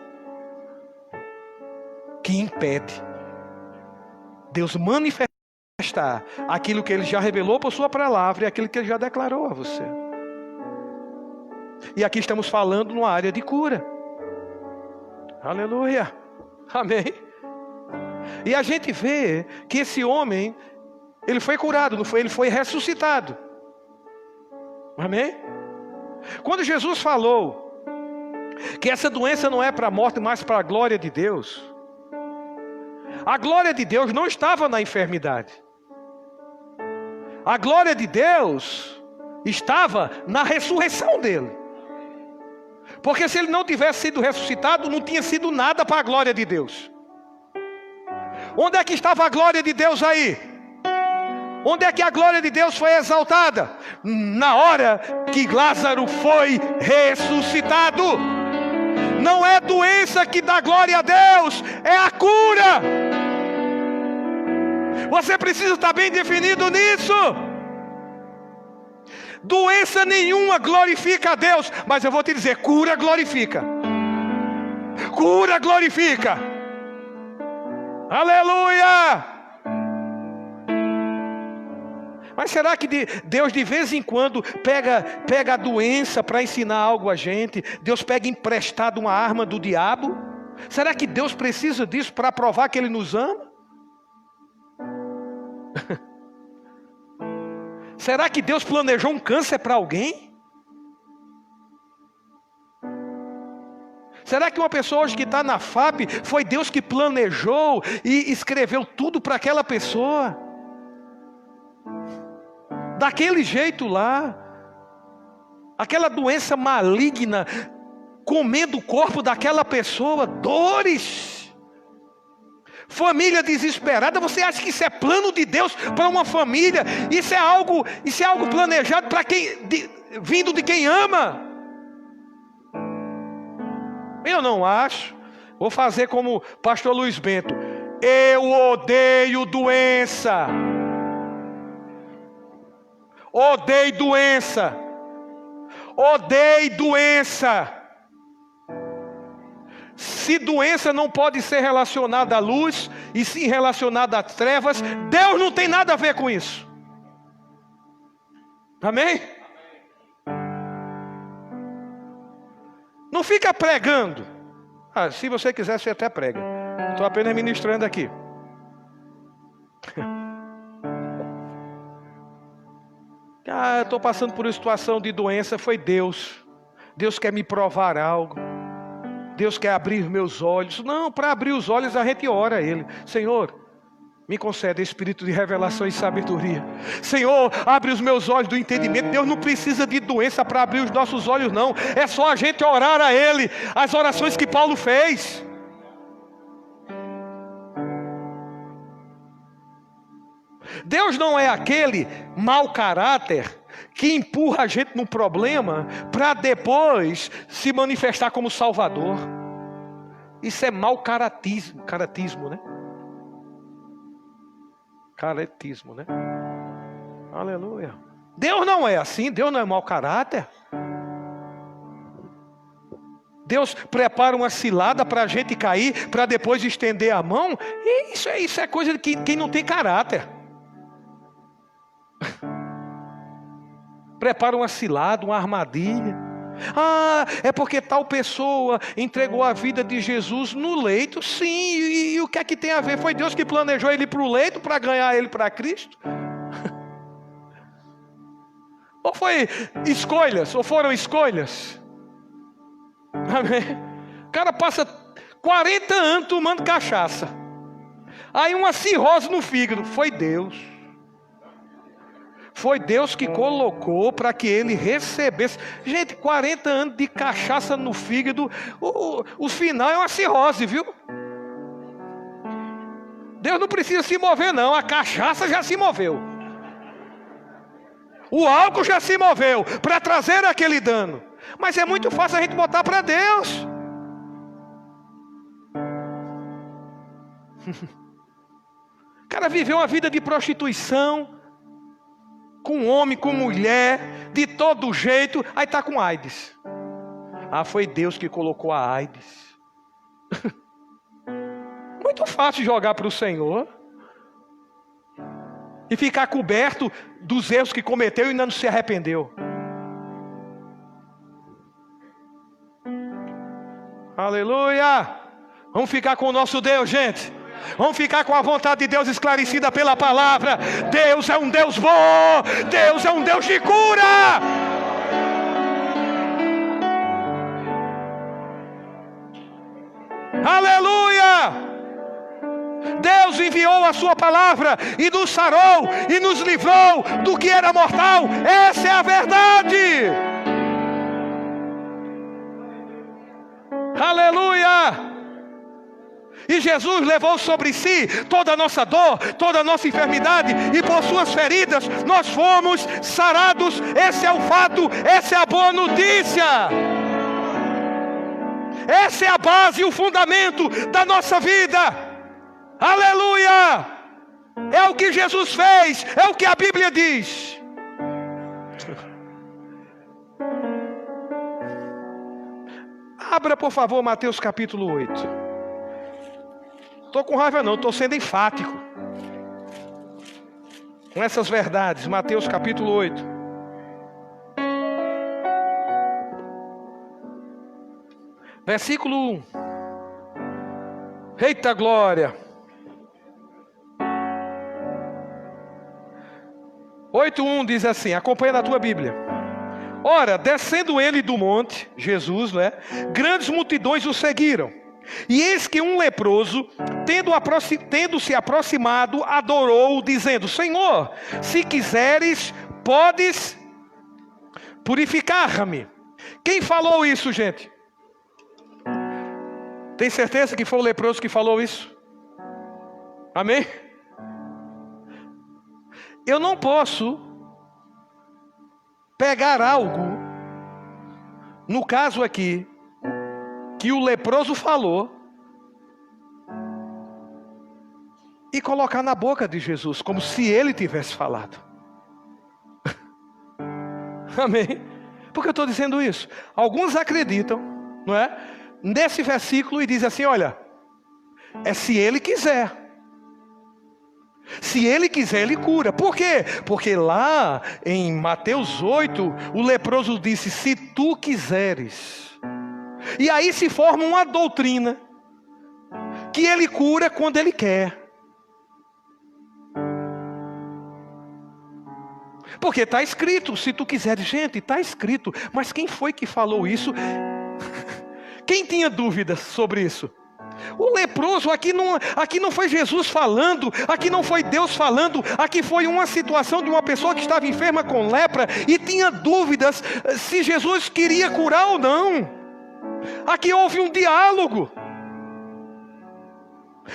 que impede Deus manifestar aquilo que Ele já revelou por sua palavra e aquilo que Ele já declarou a você. E aqui estamos falando numa área de cura. Aleluia. Amém. E a gente vê que esse homem, ele foi curado, não foi? Ele foi ressuscitado. Amém? Quando Jesus falou que essa doença não é para a morte, mas para a glória de Deus, a glória de Deus não estava na enfermidade. A glória de Deus estava na ressurreição dele. Porque se ele não tivesse sido ressuscitado, não tinha sido nada para a glória de Deus. Onde é que estava a glória de Deus aí? Onde é que a glória de Deus foi exaltada? Na hora que Lázaro foi ressuscitado. Não é doença que dá glória a Deus, é a cura. Você precisa estar bem definido nisso. Doença nenhuma glorifica a Deus, mas eu vou te dizer, cura glorifica. Cura glorifica. Aleluia! Mas será que Deus de vez em quando pega a doença para ensinar algo a gente? Deus pega emprestado uma arma do diabo? Será que Deus precisa disso para provar que Ele nos ama? Será que Deus planejou um câncer para alguém? Será que uma pessoa hoje que está na FAP, foi Deus que planejou e escreveu tudo para aquela pessoa? Daquele jeito lá, aquela doença maligna, comendo o corpo daquela pessoa, dores. Família desesperada. Você acha que isso é plano de Deus para uma família? Isso é algo planejado para quem, vindo de quem ama? Eu não acho. Vou fazer como pastor Luiz Bento. Eu odeio doença. Odeio doença. Odeio doença. Se doença não pode ser relacionada à luz, e sim relacionada às trevas, Deus não tem nada a ver com isso. Amém? Não fica pregando. Se você quiser, você até prega. Estou apenas ministrando aqui. Eu estou passando por uma situação de doença. Foi Deus. Deus quer me provar algo. Deus quer abrir meus olhos. Não, para abrir os olhos a gente ora a Ele. Senhor, me concede espírito de revelação e sabedoria. Senhor, abre os meus olhos do entendimento. Deus não precisa de doença para abrir os nossos olhos, não. É só a gente orar a Ele. As orações que Paulo fez. Deus não é aquele mau caráter que empurra a gente num problema para depois se manifestar como Salvador. Isso é mau caratismo, né? Caratismo, né? Aleluia. Deus não é assim, Deus não é mau caráter. Deus prepara uma cilada para a gente cair, para depois estender a mão. E isso é coisa de quem não tem caráter. Prepara uma cilada, uma armadilha. Ah, é porque tal pessoa entregou a vida de Jesus no leito. Sim, e o que é que tem a ver? Foi Deus que planejou ele para o leito, para ganhar ele para Cristo? Ou foi escolhas, ou foram escolhas? Amém? O cara passa 40 anos tomando cachaça. Aí uma cirrose no fígado. Foi Deus. Foi Deus que colocou para que ele recebesse. Gente, 40 anos de cachaça no fígado. O final é uma cirrose, viu? Deus não precisa se mover não. A cachaça já se moveu. O álcool já se moveu para trazer aquele dano. Mas é muito fácil a gente botar para Deus. O cara viveu uma vida de prostituição, com homem, com mulher, de todo jeito, aí está com AIDS. Ah, foi Deus que colocou a AIDS. Muito fácil jogar para o Senhor e ficar coberto dos erros que cometeu e ainda não se arrependeu. Aleluia! Vamos ficar com o nosso Deus, gente. Vamos ficar com a vontade de Deus esclarecida pela palavra. Deus é um Deus bom. Deus é um Deus de cura. Aleluia! Deus enviou a sua palavra e nos sarou e nos livrou do que era mortal. Essa é a verdade. Aleluia! E Jesus levou sobre si toda a nossa dor, toda a nossa enfermidade, e por suas feridas nós fomos sarados. Esse é o fato, essa é a boa notícia. Essa é a base e o fundamento da nossa vida. Aleluia! É o que Jesus fez, é o que a Bíblia diz. Abra, por favor, Mateus capítulo 8. Estou com raiva não, estou sendo enfático com essas verdades. Mateus capítulo 8. Versículo 1. Eita glória. 8:1 diz assim, acompanha na tua Bíblia. Ora, descendo ele do monte, Jesus, né? Grandes multidões o seguiram. E eis que um leproso, tendo se aproximado, adorou, dizendo: Senhor, se quiseres, podes purificar-me. Quem falou isso, gente? Tem certeza que foi o leproso que falou isso? Amém? Eu não posso pegar algo, no caso aqui, que o leproso falou, e colocar na boca de Jesus, como se ele tivesse falado. Amém? Por que eu estou dizendo isso? Alguns acreditam, não é? Nesse versículo e diz assim, olha, é se ele quiser. Se ele quiser, ele cura. Por quê? Porque lá em Mateus 8, o leproso disse, se tu quiseres. E aí se forma uma doutrina, que ele cura quando ele quer. Porque está escrito, se tu quiseres. Gente, está escrito. Mas quem foi que falou isso? Quem tinha dúvidas sobre isso? O leproso, aqui não foi Jesus falando, aqui não foi Deus falando, aqui foi uma situação de uma pessoa que estava enferma com lepra e tinha dúvidas se Jesus queria curar ou não. Aqui houve um diálogo.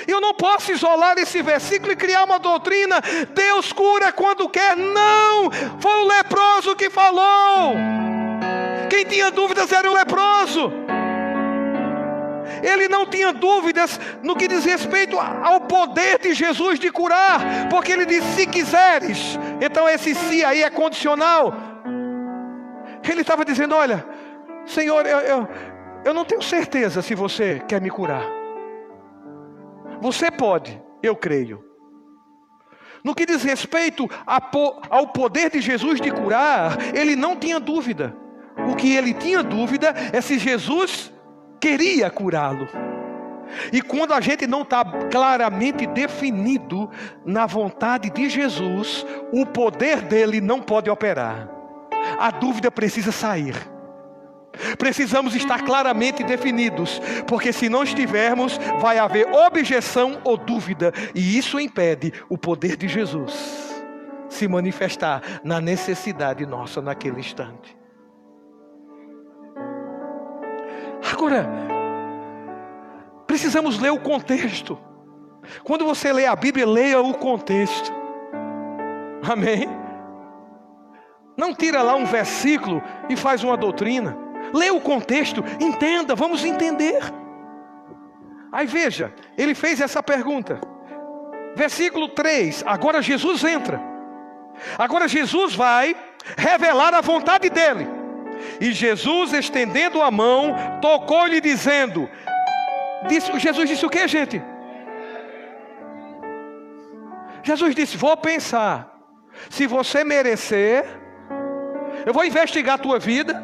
Eu não posso isolar esse versículo e criar uma doutrina, Deus cura quando quer. Não, foi o leproso que falou. Quem tinha dúvidas era o leproso. Ele não tinha dúvidas no que diz respeito ao poder de Jesus de curar, porque ele disse, se quiseres. Então esse se aí é condicional. Ele estava dizendo, olha, Senhor, Eu não tenho certeza se você quer me curar. Você pode, eu creio. No que diz respeito ao poder de Jesus de curar, ele não tinha dúvida. O que ele tinha dúvida é se Jesus queria curá-lo. E quando a gente não está claramente definido na vontade de Jesus, o poder dele não pode operar. A dúvida precisa sair. Precisamos estar claramente definidos, porque se não estivermos, vai haver objeção ou dúvida, e isso impede o poder de Jesus se manifestar na necessidade nossa naquele instante. Agora, precisamos ler o contexto. Quando você lê a Bíblia, leia o contexto. Amém? Não tira lá um versículo e faz uma doutrina. Lê o contexto, entenda, vamos entender. Aí veja, ele fez essa pergunta. Versículo 3, agora Jesus entra. Agora Jesus vai revelar a vontade dele. E Jesus, estendendo a mão, tocou-lhe dizendo... Jesus disse o que, gente? Jesus disse, vou pensar. Se você merecer, eu vou investigar a tua vida.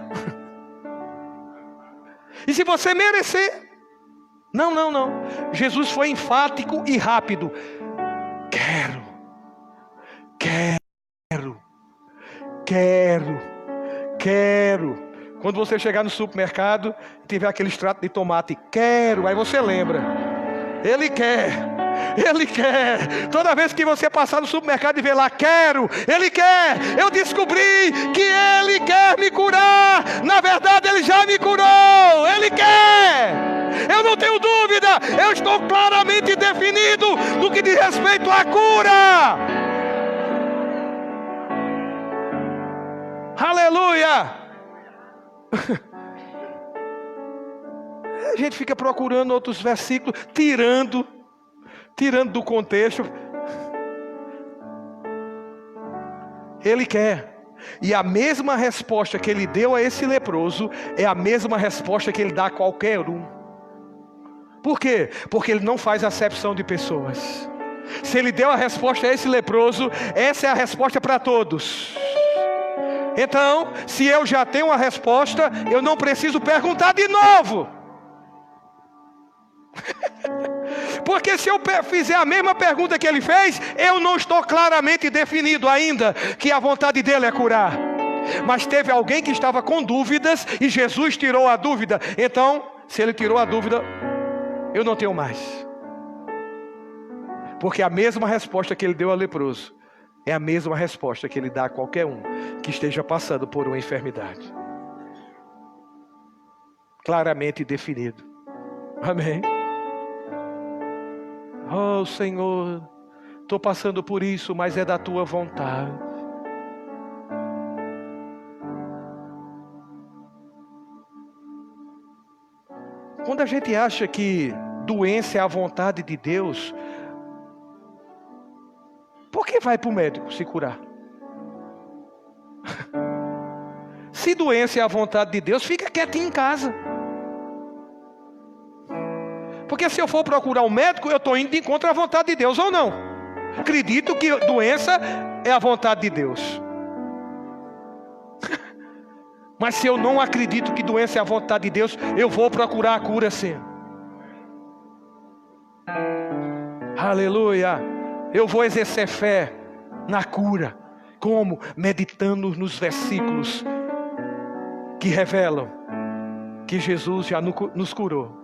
E se você merecer, não. Jesus foi enfático e rápido. Quero. Quando você chegar no supermercado e tiver aquele extrato de tomate, quero. Aí você lembra. Ele quer. Toda vez que você passar no supermercado e ver lá, quero. Ele quer. Eu descobri que Ele quer me curar. Na verdade, Ele já me curou. Ele quer. Eu não tenho dúvida. Eu estou claramente definido no que diz respeito à cura. Aleluia. A gente fica procurando outros versículos, tirando do contexto. Ele quer. E a mesma resposta que ele deu a esse leproso é a mesma resposta que ele dá a qualquer um. Por quê? Porque ele não faz acepção de pessoas. Se ele deu a resposta a esse leproso, essa é a resposta para todos. Então, se eu já tenho a resposta, eu não preciso perguntar de novo. Porque se eu fizer a mesma pergunta que ele fez, eu não estou claramente definido ainda que a vontade dele é curar. Mas teve alguém que estava com dúvidas e Jesus tirou a dúvida. Então, se ele tirou a dúvida, eu não tenho mais. Porque a mesma resposta que ele deu ao leproso é a mesma resposta que ele dá a qualquer um que esteja passando por uma enfermidade. Claramente definido. Amém. Oh Senhor, estou passando por isso, mas é da tua vontade. Quando a gente acha que doença é a vontade de Deus, por que vai para o médico se curar? Se doença é a vontade de Deus, fica quietinho em casa. Porque se eu for procurar um médico, eu estou indo de encontro à vontade de Deus ou não. Acredito que doença é a vontade de Deus. Mas se eu não acredito que doença é a vontade de Deus, eu vou procurar a cura sim. Aleluia. Eu vou exercer fé na cura. Como? Meditando nos versículos que revelam que Jesus já nos curou.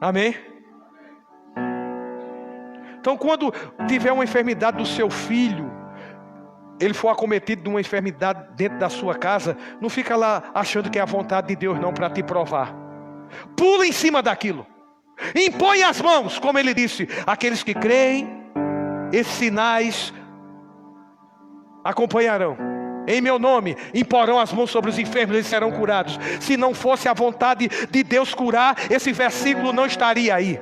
Amém? Então, quando tiver uma enfermidade do seu filho, ele for acometido de uma enfermidade dentro da sua casa, não fica lá achando que é a vontade de Deus não, para te provar. Pula em cima daquilo. Impõe as mãos, como ele disse, aqueles que creem, esses sinais acompanharão. Em meu nome, imporão as mãos sobre os enfermos, eles serão curados. Se não fosse a vontade de Deus curar, esse versículo não estaria aí.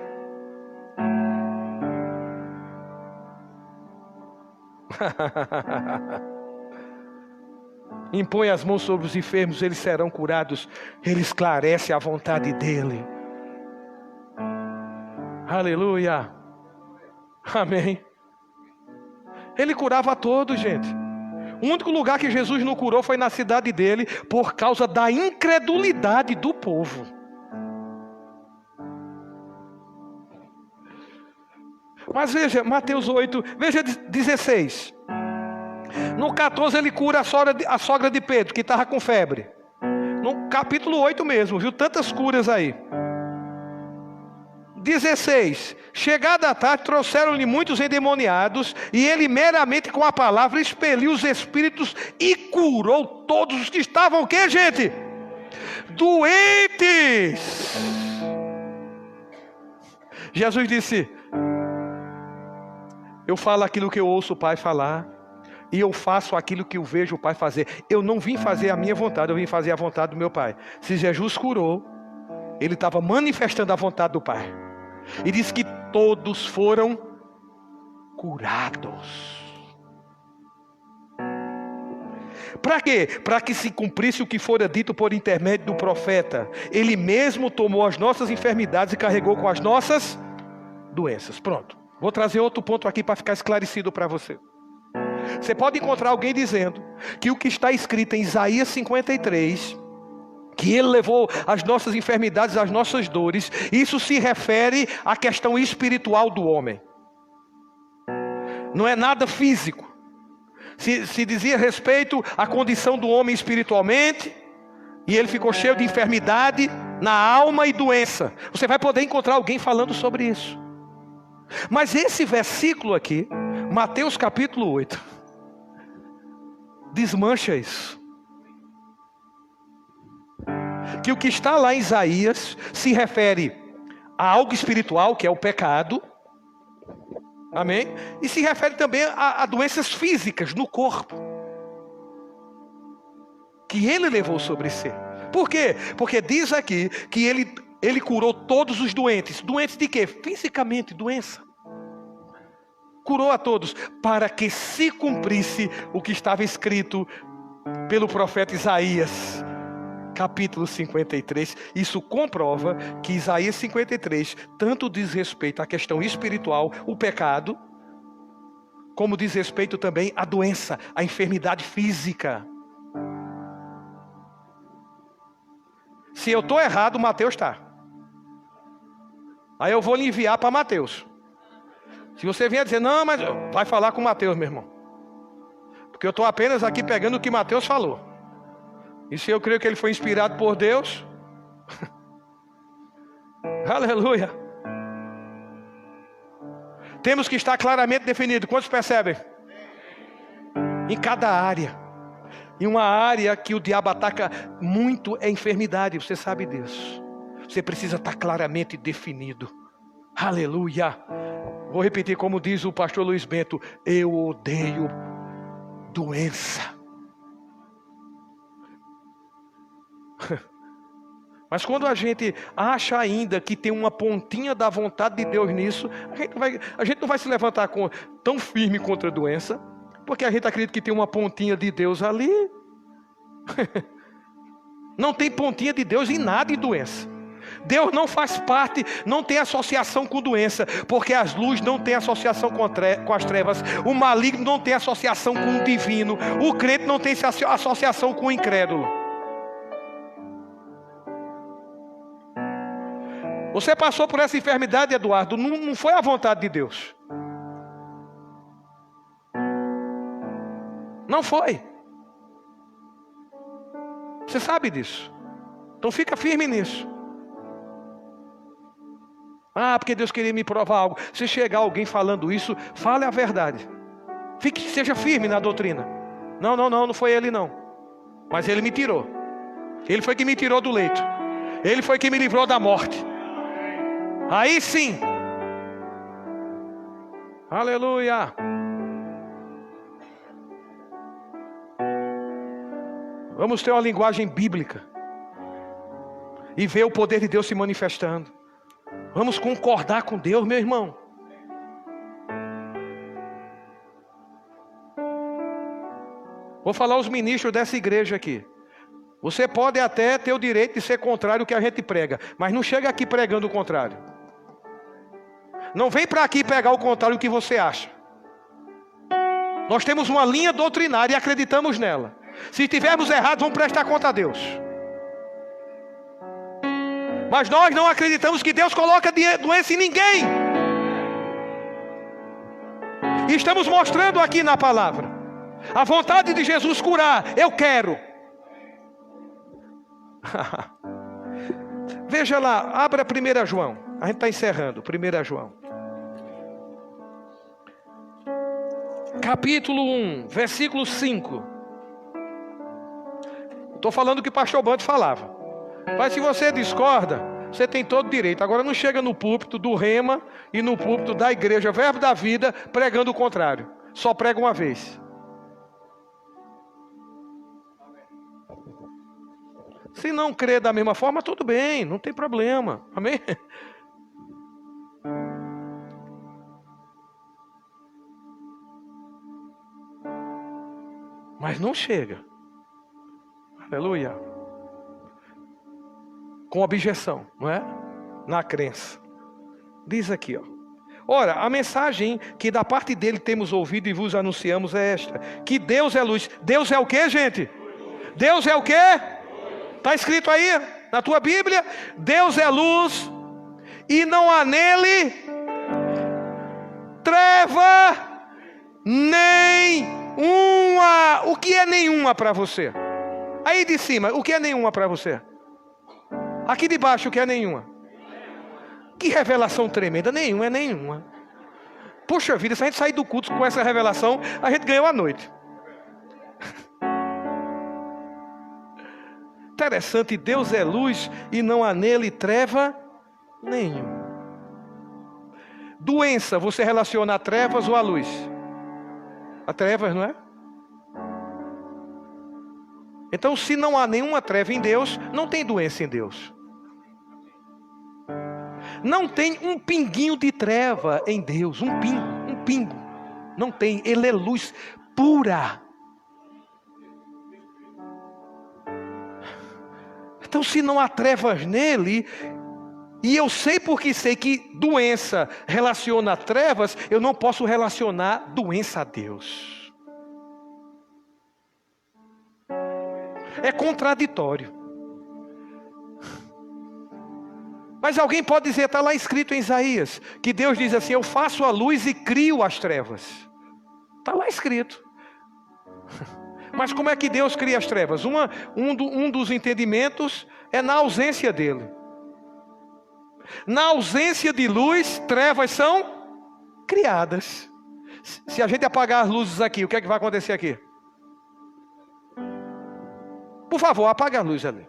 Impõe as mãos sobre os enfermos, eles serão curados. Ele esclarece a vontade dele. Aleluia. Amém. Ele curava a todos, gente. O único lugar que Jesus não curou foi na cidade dele, por causa da incredulidade do povo. Mas veja, Mateus 8, veja 16. No 14 ele cura a sogra de Pedro, que estava com febre. No capítulo 8 mesmo, viu tantas curas aí. 16. Chegada a tarde, trouxeram-lhe muitos endemoniados, e ele meramente com a palavra expeliu os espíritos e curou todos os que estavam, o quê, gente? Doentes. Jesus disse: eu falo aquilo que eu ouço o Pai falar, e eu faço aquilo que eu vejo o Pai fazer. Eu não vim fazer a minha vontade, eu vim fazer a vontade do meu Pai. Se Jesus curou, ele estava manifestando a vontade do Pai. E diz que todos foram curados. Para quê? Para que se cumprisse o que fora dito por intermédio do profeta. Ele mesmo tomou as nossas enfermidades e carregou com as nossas doenças. Pronto. Vou trazer outro ponto aqui para ficar esclarecido para você. Você pode encontrar alguém dizendo que o que está escrito em Isaías 53... que ele levou as nossas enfermidades, as nossas dores, isso se refere à questão espiritual do homem. Não é nada físico. Se dizia respeito à condição do homem espiritualmente, e ele ficou cheio de enfermidade na alma e doença. Você vai poder encontrar alguém falando sobre isso. Mas esse versículo aqui, Mateus capítulo 8, desmancha isso. Que o que está lá em Isaías se refere a algo espiritual, que é o pecado. Amém? E se refere também a doenças físicas no corpo, que ele levou sobre si. Por quê? Porque diz aqui que ele curou todos os doentes. Doentes de quê? Fisicamente, doença. Curou a todos, para que se cumprisse o que estava escrito pelo profeta Isaías. Capítulo 53, isso comprova que Isaías 53 tanto diz respeito à questão espiritual, o pecado, como diz respeito também à doença, à enfermidade física. Se eu estou errado, Mateus está. Aí eu vou lhe enviar para Mateus. Se você vier dizer, não, mas vai falar com Mateus, meu irmão. Porque eu estou apenas aqui pegando o que Mateus falou. E se eu creio que ele foi inspirado por Deus, aleluia. Temos que estar claramente definido. Quantos percebem? Em cada área. E uma área que o diabo ataca muito é enfermidade. Você sabe disso. Você precisa estar claramente definido. Aleluia. Vou repetir como diz o pastor Luiz Bento. Eu odeio doença. Mas quando a gente acha ainda que tem uma pontinha da vontade de Deus nisso, a gente não vai se levantar tão firme contra a doença, porque a gente acredita que tem uma pontinha de Deus ali. Não tem pontinha de Deus em nada em doença. Deus não faz parte, não tem associação com doença, porque as luzes não têm associação com as trevas, o maligno não tem associação com o divino, o crente não tem associação com o incrédulo. Você passou por essa enfermidade, Eduardo, não foi a vontade de Deus. Não foi. Você sabe disso. Então fica firme nisso. Porque Deus queria me provar algo. Se chegar alguém falando isso, fale a verdade. Seja firme na doutrina. Não foi ele não. Mas ele me tirou. Ele foi que me tirou do leito. Ele foi que me livrou da morte. Aí sim. Aleluia. Vamos ter uma linguagem bíblica e ver o poder de Deus se manifestando. Vamos concordar com Deus, meu irmão. Vou falar aos ministros dessa igreja aqui. Você pode até ter o direito de ser contrário ao que a gente prega, mas não chega aqui pregando o contrário. Não vem para aqui pegar o contrário do que você acha. Nós temos uma linha doutrinária e acreditamos nela. Se estivermos errados, vamos prestar conta a Deus. Mas nós não acreditamos que Deus coloca doença em ninguém. E estamos mostrando aqui na palavra a vontade de Jesus curar. Eu quero. Veja lá, abra 1 João. A gente está encerrando. 1 João. Capítulo 1, versículo 5. Estou falando o que o pastor Bando falava. Mas se você discorda, você tem todo direito. Agora não chega no púlpito do Rema e no púlpito da igreja Verbo da Vida pregando o contrário. Só prega uma vez. Se não crer da mesma forma, tudo bem, não tem problema. Amém? Mas não chega. Aleluia. Com objeção, não é? Na crença. Diz aqui, ó. Ora, a mensagem que da parte dele temos ouvido e vos anunciamos é esta: que Deus é luz. Deus é o quê, gente? Deus é o quê? Está escrito aí na tua Bíblia? Deus é luz e não há nele treva nenhuma. O que é nenhuma para você? Aí de cima, o que é nenhuma para você? Aqui de baixo, o que é nenhuma? Que revelação tremenda. Nenhuma é nenhuma. Poxa vida, se a gente sair do culto com essa revelação, a gente ganhou a noite. Interessante, Deus é luz e não há nele treva nenhuma. Doença, você relaciona a trevas ou a luz? A trevas, não é? Então, se não há nenhuma treva em Deus, não tem doença em Deus. Não tem um pinguinho de treva em Deus, um pingo. Não tem, ele é luz pura. Então, se não há trevas nele, e eu sei porque sei que doença relaciona a trevas, eu não posso relacionar doença a Deus. É contraditório. Mas alguém pode dizer, está lá escrito em Isaías, que Deus diz assim: eu faço a luz e crio as trevas. Está lá escrito. Mas como é que Deus cria as trevas? Um dos entendimentos é na ausência dele. Na ausência de luz, trevas são criadas. Se a gente apagar as luzes aqui, o que é que vai acontecer aqui? Por favor, apaga a luz ali.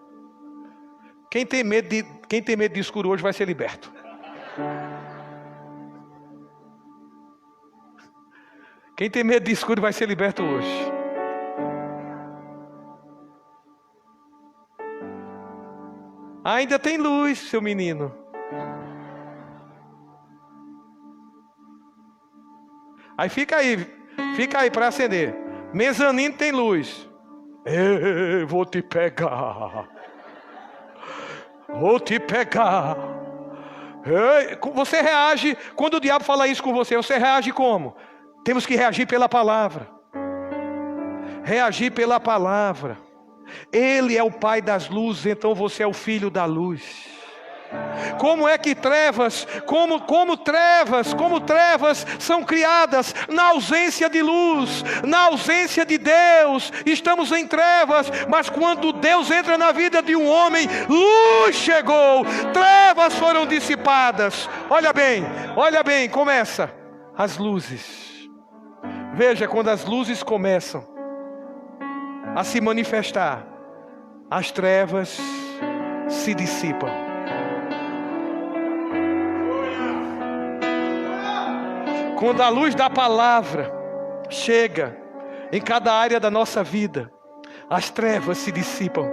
Quem tem medo de escuro hoje vai ser liberto. Quem tem medo de escuro vai ser liberto hoje. Ainda tem luz, seu menino. Aí fica aí para acender. Mezanino tem luz. Eu vou te pegar. Vou te pegar. Você reage, quando o diabo fala isso com você, você reage como? Temos que reagir pela palavra. Reagir pela palavra. Ele é o pai das luzes, então você é o filho da luz. Como é que trevas, como trevas são criadas na ausência de luz, na ausência de Deus? Estamos em trevas, mas quando Deus entra na vida de um homem, luz chegou, trevas foram dissipadas. Olha bem, começa as luzes. Veja, quando as luzes começam a se manifestar, as trevas se dissipam. Quando a luz da palavra chega em cada área da nossa vida, as trevas se dissipam.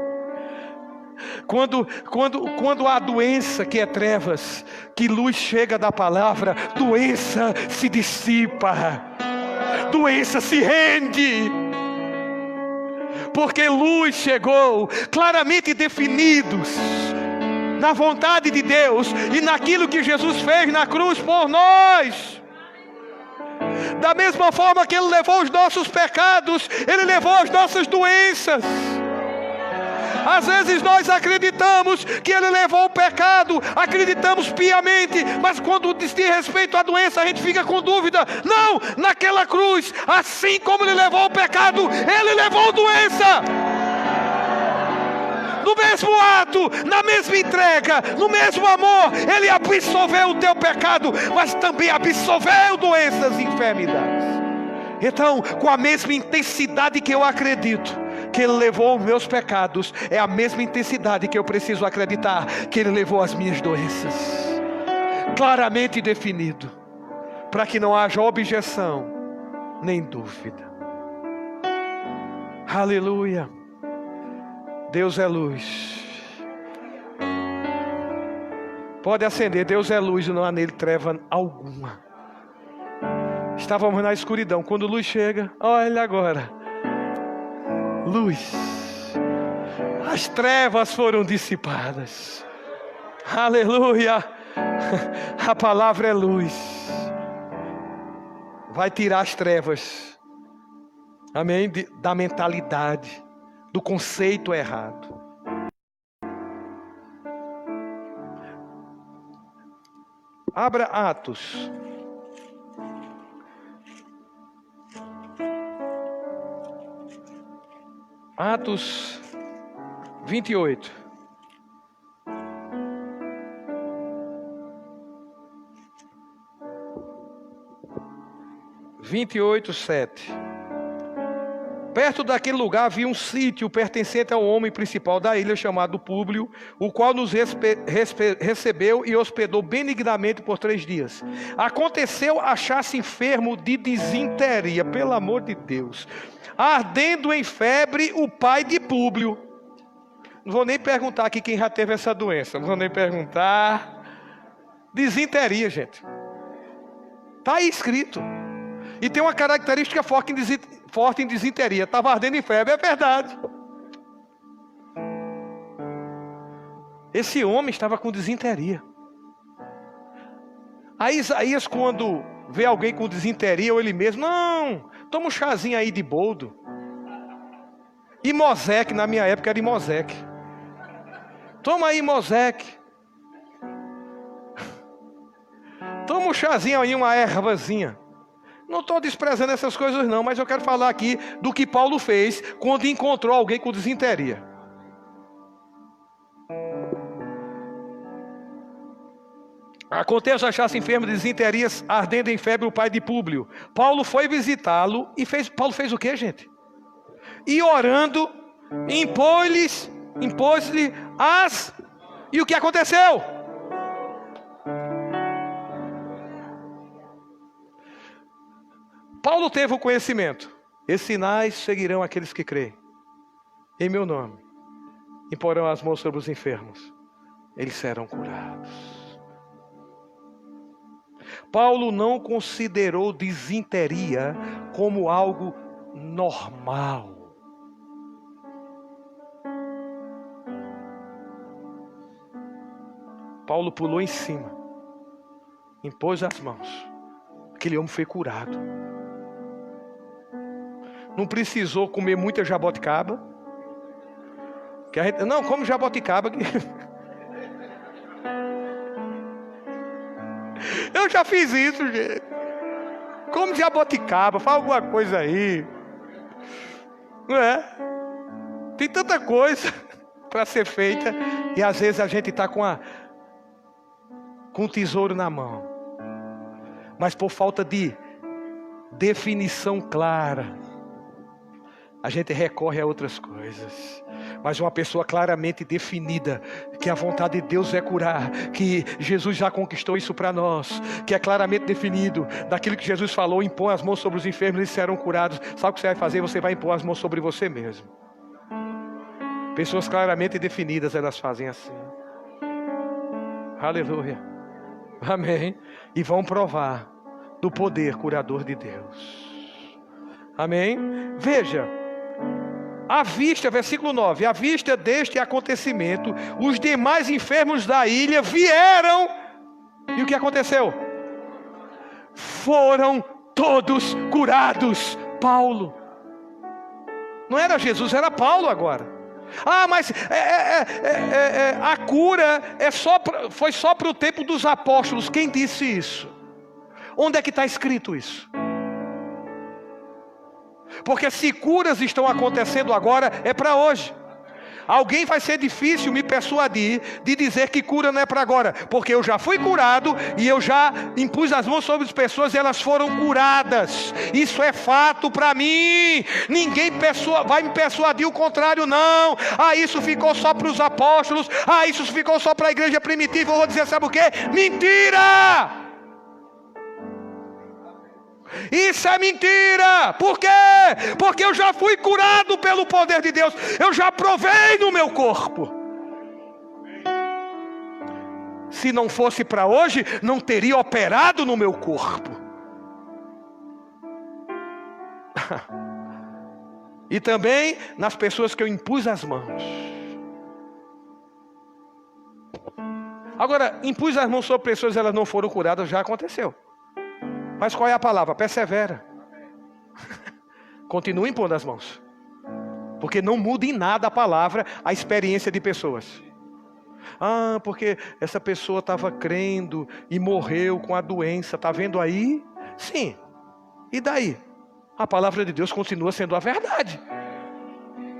Quando há doença que é trevas, que luz chega da palavra, doença se dissipa, doença se rende. porque luz chegou, claramente definidos na vontade de Deus e naquilo que Jesus fez na cruz por nós. Da mesma forma que Ele levou os nossos pecados, Ele levou as nossas doenças. Às vezes nós acreditamos que Ele levou o pecado, acreditamos piamente, mas quando diz respeito à doença, a gente fica com dúvida. Não, naquela cruz, assim como Ele levou o pecado, Ele levou a doença. No mesmo ato, na mesma entrega, no mesmo amor, Ele absolveu o teu pecado, mas também absolveu doenças e enfermidades. Então, com a mesma intensidade que eu acredito que Ele levou os meus pecados, é a mesma intensidade que eu preciso acreditar que Ele levou as minhas doenças, claramente definido, para que não haja objeção nem dúvida. Aleluia. Deus é luz. Pode acender. Deus é luz e não há nele treva alguma. Estávamos na escuridão. Quando a luz chega, olha agora, luz. As trevas foram dissipadas. Aleluia. A palavra é luz. Vai tirar as trevas. Amém? Da mentalidade, do conceito errado. Abra Atos. Atos 28. (28, 7). Perto daquele lugar havia um sítio pertencente ao homem principal da ilha, chamado Públio, o qual nos recebeu e hospedou benignamente por 3 dias. Aconteceu achar-se enfermo de disenteria, pelo amor de Deus, ardendo em febre o pai de Públio. Não vou nem perguntar aqui quem já teve essa doença, não vou nem perguntar. Disenteria, gente. Está aí escrito. E tem uma característica forte em disenteria. Estava ardendo em febre, é verdade. Esse homem estava com disenteria. Aí Isaías, quando vê alguém com disenteria, ou ele mesmo, não, toma um chazinho aí de boldo. Imosec, na minha época era Imosec. Toma aí Imosec. Toma um chazinho aí, uma ervazinha. Não estou desprezando essas coisas não, mas eu quero falar aqui do que Paulo fez quando encontrou alguém com disenteria. Acontece achar-se enfermo de disenteria, ardendo em febre o pai de Públio. Paulo foi visitá-lo e Paulo fez o que, gente? E orando, impôs-lhe as... E o que aconteceu? Paulo teve o conhecimento. Esses sinais seguirão aqueles que creem. Em meu nome. Imporão as mãos sobre os enfermos. Eles serão curados. Paulo não considerou disenteria como algo normal. Paulo pulou em cima. Impôs as mãos. Aquele homem foi curado. Não precisou comer muita jaboticaba. Que a gente, não, come jaboticaba. Eu já fiz isso, gente. Come jaboticaba, faz alguma coisa aí. Não é? Tem tanta coisa para ser feita. E às vezes a gente está com um tesouro na mão. Mas por falta de definição clara, a gente recorre a outras coisas. Mas uma pessoa claramente definida, que a vontade de Deus é curar, que Jesus já conquistou isso para nós, que é claramente definido, daquilo que Jesus falou, impõe as mãos sobre os enfermos e eles serão curados. Sabe o que você vai fazer? Você vai impor as mãos sobre você mesmo. Pessoas claramente definidas, elas fazem assim. Aleluia. Amém. E vão provar do poder curador de Deus. Amém. Veja, À vista, versículo 9, à vista deste acontecimento, os demais enfermos da ilha vieram, e o que aconteceu? Foram todos curados. Paulo. Não era Jesus, era Paulo agora. Ah, mas a cura foi só para o tempo dos apóstolos. Quem disse isso? Onde é que está escrito isso? Porque se curas estão acontecendo agora, é para hoje. Alguém vai ser difícil me persuadir de dizer que cura não é para agora, porque eu já fui curado e eu já impus as mãos sobre as pessoas e elas foram curadas. Isso é fato para mim. Ninguém vai me persuadir o contrário, não. Ah, isso ficou só para os apóstolos. Ah, isso ficou só para a igreja primitiva. Eu vou dizer, sabe o quê? Mentira! Isso é mentira. Por quê? Porque eu já fui curado pelo poder de Deus. Eu já provei no meu corpo. Se não fosse para hoje, não teria operado no meu corpo. E também nas pessoas que eu impus as mãos. Agora, impus as mãos sobre pessoas e elas não foram curadas, já aconteceu. Mas qual é a palavra? Persevera. Continua impondo as mãos. Porque não muda em nada a palavra, a experiência de pessoas. Ah, porque essa pessoa estava crendo e morreu com a doença. Está vendo aí? Sim. E daí? A palavra de Deus continua sendo a verdade.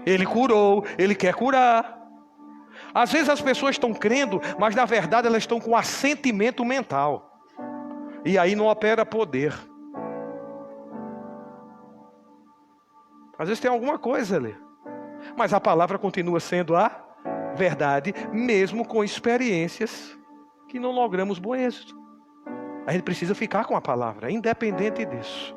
Ele curou, Ele quer curar. Às vezes as pessoas estão crendo, mas na verdade elas estão com assentimento mental. E aí não opera poder. Às vezes tem alguma coisa ali. Mas a palavra continua sendo a verdade, mesmo com experiências que não logramos bom êxito. A gente precisa ficar com a palavra, independente disso.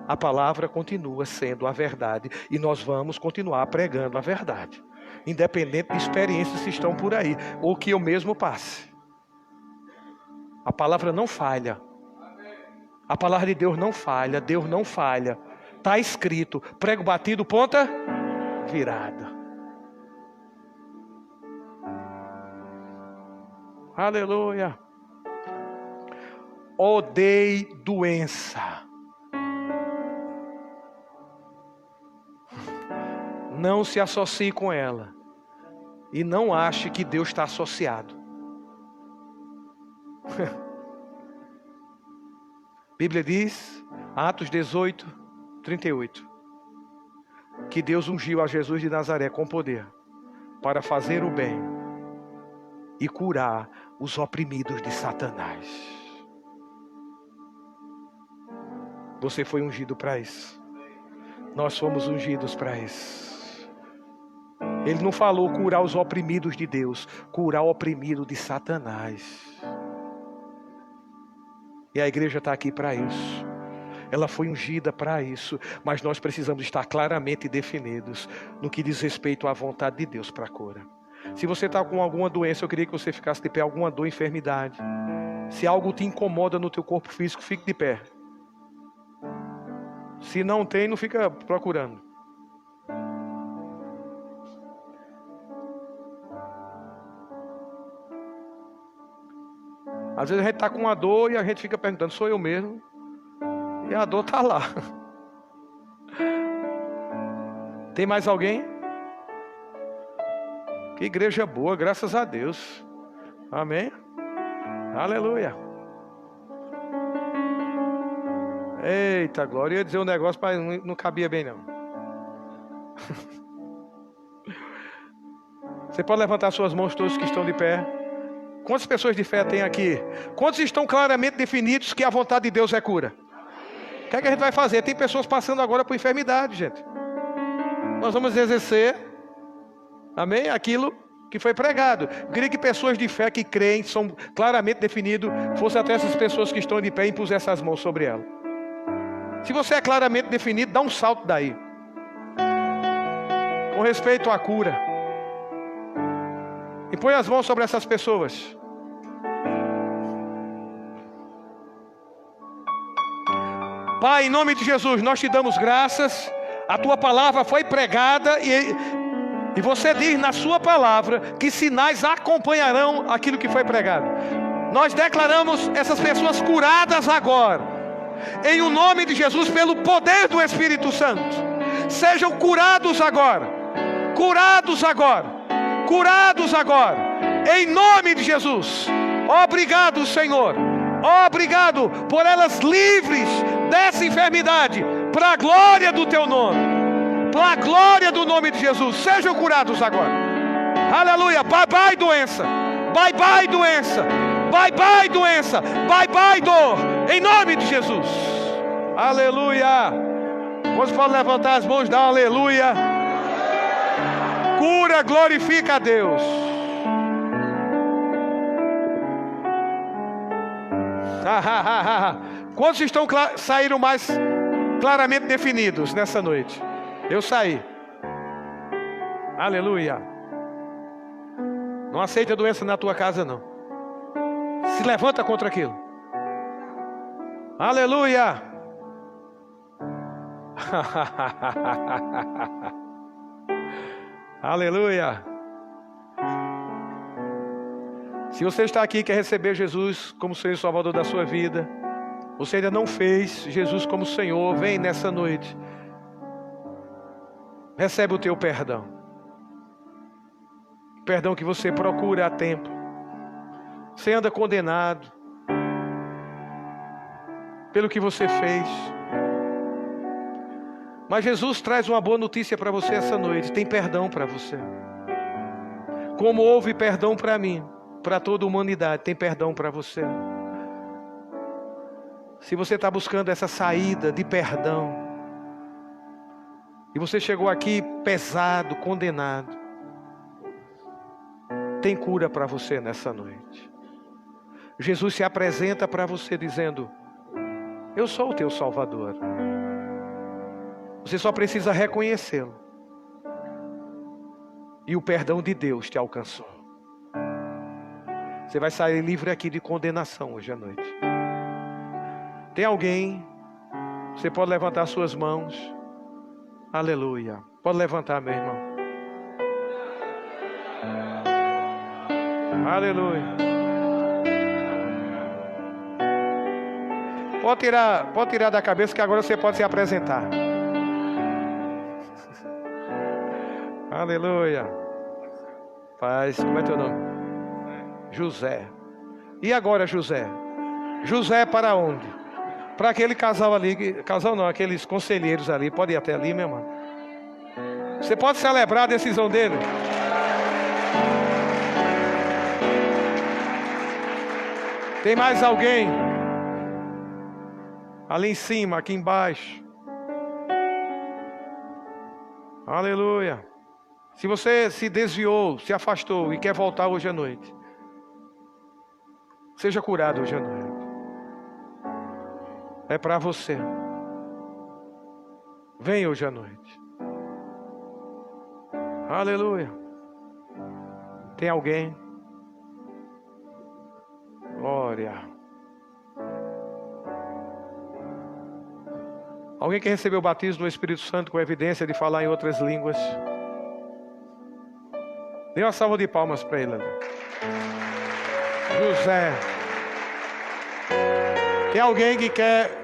A palavra continua sendo a verdade e nós vamos continuar pregando a verdade. Independente de experiências que estão por aí, ou que eu mesmo passe. A palavra não falha. A palavra de Deus não falha, Deus não falha. Está escrito, prego batido, ponta virada. Aleluia. Odeie doença. Não se associe com ela. E não ache que Deus está associado. Bíblia diz, Atos 18, 38, que Deus ungiu a Jesus de Nazaré com poder para fazer o bem e curar os oprimidos de Satanás. Você foi ungido para isso. Nós fomos ungidos para isso. Ele não falou curar os oprimidos de Deus, curar o oprimido de Satanás. E a igreja está aqui para isso. Ela foi ungida para isso. Mas nós precisamos estar claramente definidos no que diz respeito à vontade de Deus para a cura. Se você está com alguma doença, eu queria que você ficasse de pé. Alguma dor, enfermidade. Se algo te incomoda no teu corpo físico, fique de pé. Se não tem, não fica procurando. Às vezes a gente está com uma dor e a gente fica perguntando, sou eu mesmo? E a dor está lá. Tem mais alguém? Que igreja boa, graças a Deus. Amém? Aleluia. Eita glória, eu ia dizer um negócio, mas não cabia bem não. Você pode levantar suas mãos, todos que estão de pé. Quantas pessoas de fé tem aqui? Quantos estão claramente definidos que a vontade de Deus é cura? O que é que a gente vai fazer? Tem pessoas passando agora por enfermidade, gente. Nós vamos exercer, amém? Aquilo que foi pregado. Eu queria que pessoas de fé que creem, são claramente definidos, fossem até essas pessoas que estão de pé e impusessem as mãos sobre ela. Se você é claramente definido, dá um salto daí. Com respeito à cura. E põe as mãos sobre essas pessoas. Pai, em nome de Jesus, nós te damos graças. A tua palavra foi pregada e você diz na sua palavra que sinais acompanharão aquilo que foi pregado. Nós declaramos essas pessoas curadas agora, em o nome de Jesus, pelo poder do Espírito Santo. Sejam curados agora, curados agora, curados agora, em nome de Jesus. Obrigado, Senhor. Obrigado por elas livres dessa enfermidade, para a glória do teu nome, para a glória do nome de Jesus. Sejam curados agora. Aleluia. Bye bye doença, bye bye doença, bye bye doença, bye bye dor, em nome de Jesus. Aleluia. Você pode levantar as mãos, dar um aleluia. Cura, glorifica a Deus. Quantos saíram mais claramente definidos nessa noite? Eu saí. Aleluia. Não aceita doença na tua casa, não. Se levanta contra aquilo. Aleluia. Aleluia. Se você está aqui e quer receber Jesus como Senhor e Salvador da sua vida, você ainda não fez Jesus como Senhor, vem nessa noite. Recebe o teu perdão. Perdão que você procura a tempo. Você anda condenado pelo que você fez. Mas Jesus traz uma boa notícia para você essa noite. Tem perdão para você. Como houve perdão para mim, para toda a humanidade, tem perdão para você. Se você está buscando essa saída de perdão, e você chegou aqui pesado, condenado, tem cura para você nessa noite. Jesus se apresenta para você dizendo: eu sou o teu Salvador. Você só precisa reconhecê-lo. E o perdão de Deus te alcançou. Você vai sair livre aqui de condenação hoje à noite. Tem alguém? Você pode levantar suas mãos. Aleluia. Pode levantar, meu irmão. Aleluia. Pode tirar da cabeça que agora você pode se apresentar. Aleluia. Paz, como é teu nome? José. E agora, José? José para onde? Para aquele casal ali, casal não, aqueles conselheiros ali, pode ir até ali, meu irmão. Você pode celebrar a decisão dele? Tem mais alguém? Ali em cima, aqui embaixo. Aleluia. Se você se desviou, se afastou e quer voltar hoje à noite, seja curado hoje à noite. É para você. Vem hoje à noite. Aleluia. Tem alguém? Glória. Alguém que recebeu o batismo do Espírito Santo com evidência de falar em outras línguas? Dê uma salva de palmas para ele. José. Tem alguém que quer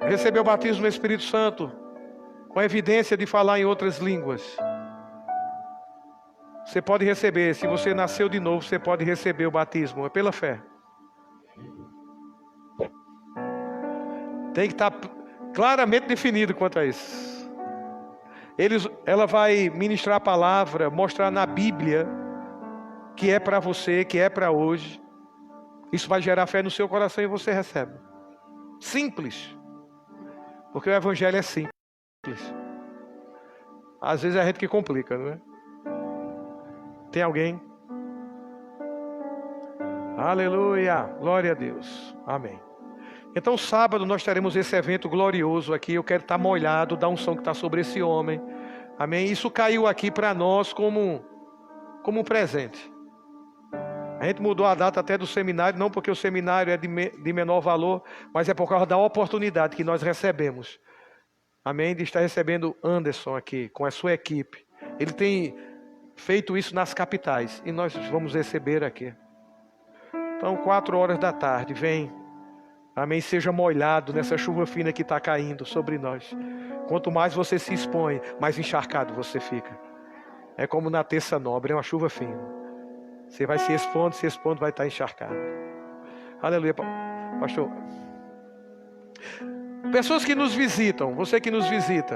receber o batismo do Espírito Santo com evidência de falar em outras línguas? Você pode receber. Se você nasceu de novo, você pode receber o batismo. É pela fé. Tem que estar claramente definido quanto a isso. Ela vai ministrar a palavra, mostrar na Bíblia que é para você, que é para hoje. Isso vai gerar fé no seu coração e você recebe. Simples. Porque o Evangelho é simples. Às vezes é a gente que complica, não é? Tem alguém? Aleluia. Glória a Deus. Amém. Então sábado nós teremos esse evento glorioso aqui. Eu quero estar molhado da unção que está sobre esse homem. Amém. Isso caiu aqui para nós como um presente. A gente mudou a data até do seminário, não porque o seminário é de menor valor, mas é por causa da oportunidade que nós recebemos. Amém? De estar recebendo Anderson aqui, com a sua equipe. Ele tem feito isso nas capitais. E nós vamos receber aqui. Então, 4 horas da tarde, vem. Amém? Seja molhado nessa chuva fina que está caindo sobre nós. Quanto mais você se expõe, mais encharcado você fica. É como na terça nobre, é uma chuva fina. Você vai se expondo, vai estar encharcado. Aleluia, pastor. Pessoas que nos visitam, você que nos visita.